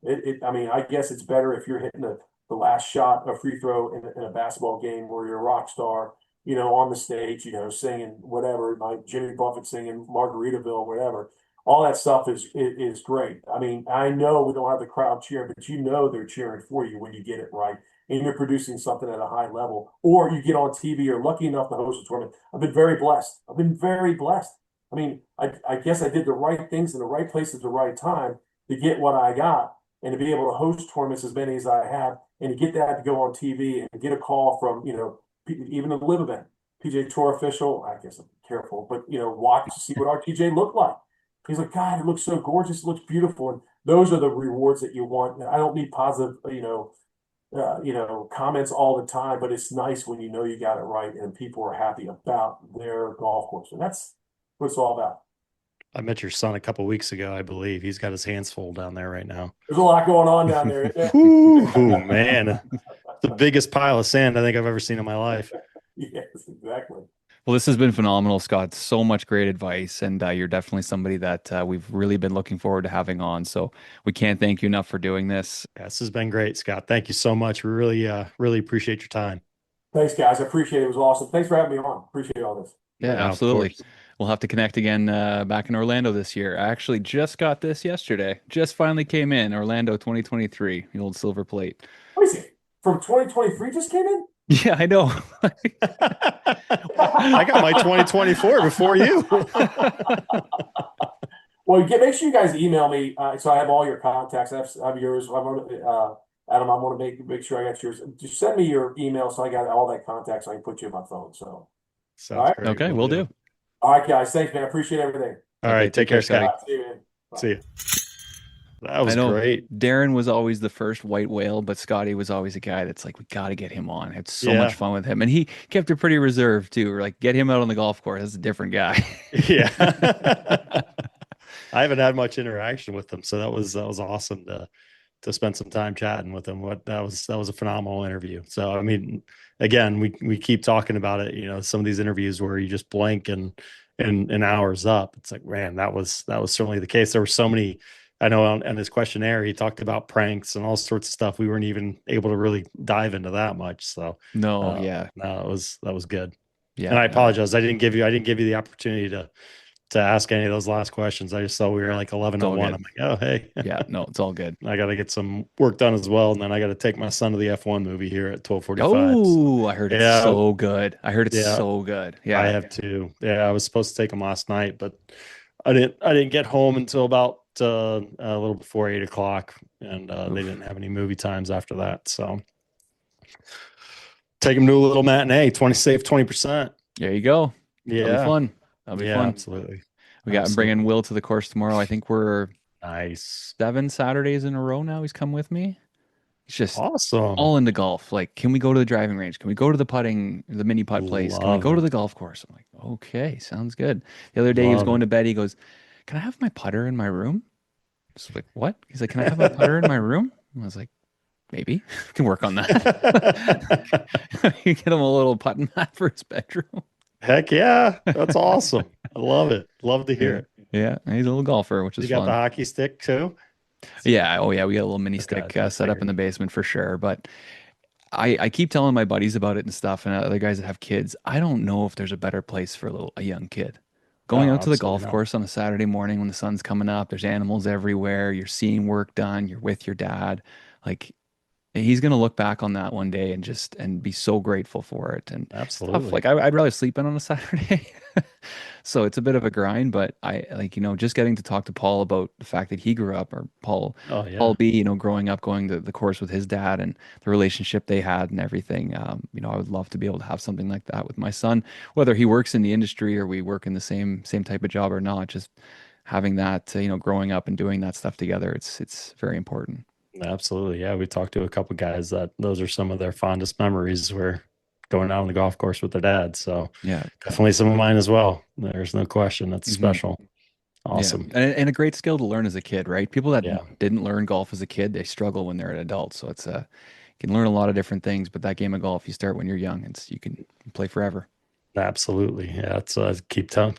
I mean, I guess it's better if you're hitting the last shot, a free throw in a basketball game where you're a rock star, on the stage, singing whatever, like Jimmy Buffett singing Margaritaville, whatever. All that stuff is great. I mean, I know we don't have the crowd cheering, but they're cheering for you when you get it right and you're producing something at a high level, or you get on TV. You're lucky enough to host a tournament. I've been very blessed. I've been very blessed. I mean, I guess I did the right things in the right place at the right time to get what I got and to be able to host tournaments as many as I have and to get that to go on TV and get a call from, even the live event, PJ Tour official. I guess I'm careful, but, watch to see what our TJ looked like. He's like, God, it looks so gorgeous. It looks beautiful. And those are the rewards that you want. I don't need positive, comments all the time, but it's nice when you got it right and people are happy about their golf course. And that's what it's all about. I met your son a couple weeks ago, I believe. He's got his hands full down there right now. There's a lot going on down there. Ooh, man. The biggest pile of sand I think I've ever seen in my life. Yes, exactly. Well, this has been phenomenal, Scott. So much great advice, and you're definitely somebody that we've really been looking forward to having on. So we can't thank you enough for doing this. Yeah, this has been great, Scott. Thank you so much. We really appreciate your time. Thanks, guys. I appreciate it. It was awesome. Thanks for having me on. Appreciate all this. Yeah, Yeah, of absolutely. course. We'll have to connect again back in Orlando this year. I actually just got this yesterday. Just finally came in Orlando 2023, the old silver plate. What is it? From 2023 just came in? Yeah, I know. I got my 2024 before you. Well, make sure you guys email me so I have all your contacts. I have yours. Adam, I want to make sure I got yours. Just send me your email so I got all that contact so I can put you in my phone. So, Sounds all right. great. Okay, we'll do. All right, guys. Thanks, man. I appreciate everything. All right, take care, Scotty. See you, man. Bye. See you. That was I know great. Darren was always the first white whale, but Scotty was always a guy that's like, we got to get him on. I had so Yeah. much fun with him. And he kept it pretty reserved too. We're like, get him out on the golf course. That's a different guy. Yeah. I haven't had much interaction with them, so that was awesome to spend some time chatting with him. That was a phenomenal interview. So I mean, again, we keep talking about it, some of these interviews where you just blank and an hour's up. It's like, man, that was certainly the case. There were so many. I know on his questionnaire, he talked about pranks and all sorts of stuff. We weren't even able to really dive into that much. So No, yeah. no, that was good. Yeah. And I apologize. I didn't give you the opportunity to ask any of those last questions. I just saw we were like 11:01. I'm like, oh, hey. Yeah, no, it's all good. I got to get some work done as well. And then I got to take my son to the F1 movie here at 12:45. Oh, I heard it's Yeah. so good. I heard it's Yeah. so good. Yeah. I have to. Yeah, I was supposed to take him last night, but I didn't get home until about a little before 8:00, and they didn't have any movie times after that. So take him to a little matinee, 20%. There you go. Yeah. That'll be fun. That'll be Yeah, fun. absolutely. We got Absolutely. bringing Will to the course tomorrow. I think we're Nice. 7 Saturdays in a row now. He's come with me. He's just Awesome. all into golf. Like, can we go to the driving range? Can we go to the mini putt place? Can we Love go to it. the golf course? I'm like, okay, sounds good. The other day he was Love going it. to bed. He goes, can I have my putter in my room? Just like, what? He's like, can I have my putter in my room? I was like, maybe. We can work on that. You get him a little putting mat for his bedroom. Heck yeah. That's awesome. I love it. Love to hear it. Yeah, he's a little golfer, which You is got fun. the hockey stick too? Yeah, oh yeah, we got a little mini Okay, stick that's set up in the basement for sure. But I keep telling my buddies about it and stuff, and other guys that have kids. I don't know if there's a better place for a young kid. Going No, out to the absolutely golf not. course on a Saturday morning when the sun's coming up, there's animals everywhere. You're seeing work done. You're with your dad. Like, he's going to look back on that one day and be so grateful for it. And it's tough. Absolutely. Like I'd rather sleep in on a Saturday. So it's a bit of a grind, but I like, just getting to talk to Paul about the fact that he grew up, or Oh Paul yeah. B, growing up, going to the course with his dad and the relationship they had and everything. I would love to be able to have something like that with my son, whether he works in the industry or we work in the same type of job or not. Just having that, growing up and doing that stuff together, it's very important. Absolutely. Yeah. We talked to a couple guys that those are some of their fondest memories were going out on the golf course with their dad. So Yeah. definitely some of mine as well. There's no question. That's Hmm. special. Yeah, Awesome. and a great skill to learn as a kid, right? People that Yeah. didn't learn golf as a kid, they struggle when they're an adult. So you can learn a lot of different things, but that game of golf, you start when you're young, you can play forever. Absolutely. Yeah. It's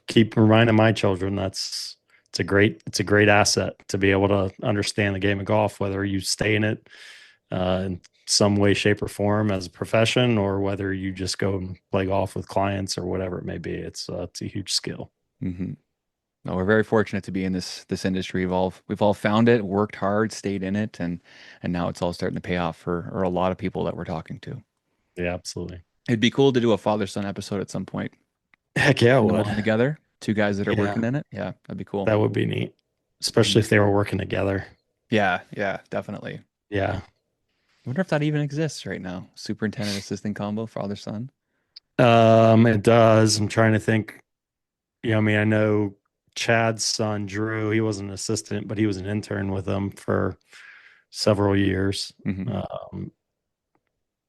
keep reminding my children it's a great asset to be able to understand the game of golf, whether you stay in it in some way, shape, or form as a profession, or whether you just go and play golf with clients or whatever it may be. It's a huge skill. Hmm. No, we're very fortunate to be in this industry. We've all found it, worked hard, stayed in it, and now it's all starting to pay off for a lot of people that we're talking to. Yeah, absolutely. It'd be cool to do a father-son episode at some point. Heck yeah, it Bring them would. on together, two guys that are Yeah, working in it. Yeah, that'd be cool. that would be neat, Mhm. especially if they were working together. Yeah, yeah, definitely. Yeah. I wonder if that even exists right now. Superintendent assistant combo, father-son. It does. I'm trying to think. I mean, I know Chad's son, Drew, he wasn't an assistant, but he was an intern with them for several years. Hmm. Um,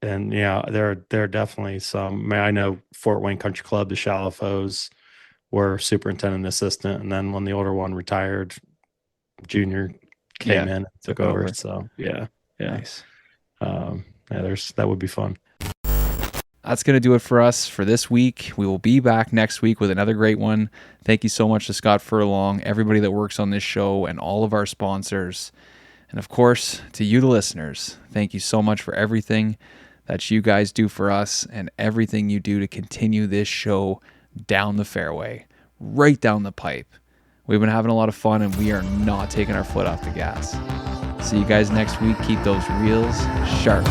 and yeah, there are definitely some. I mean, I know Fort Wayne Country Club, the Shallow were superintendent assistant, and then when the older one retired, Junior came Yeah, in and took took over. over. So yeah, yeah, Nice. yeah. That would be fun. That's going to do it for us for this week. We will be back next week with another great one. Thank you so much to Scott Furlong, everybody that works on this show, and all of our sponsors. And of course, to you, the listeners, thank you so much for everything that you guys do for us and everything you do to continue this show down the fairway, right down the pipe. We've been having a lot of fun, and we are not taking our foot off the gas. See you guys next week. Keep those reels sharp.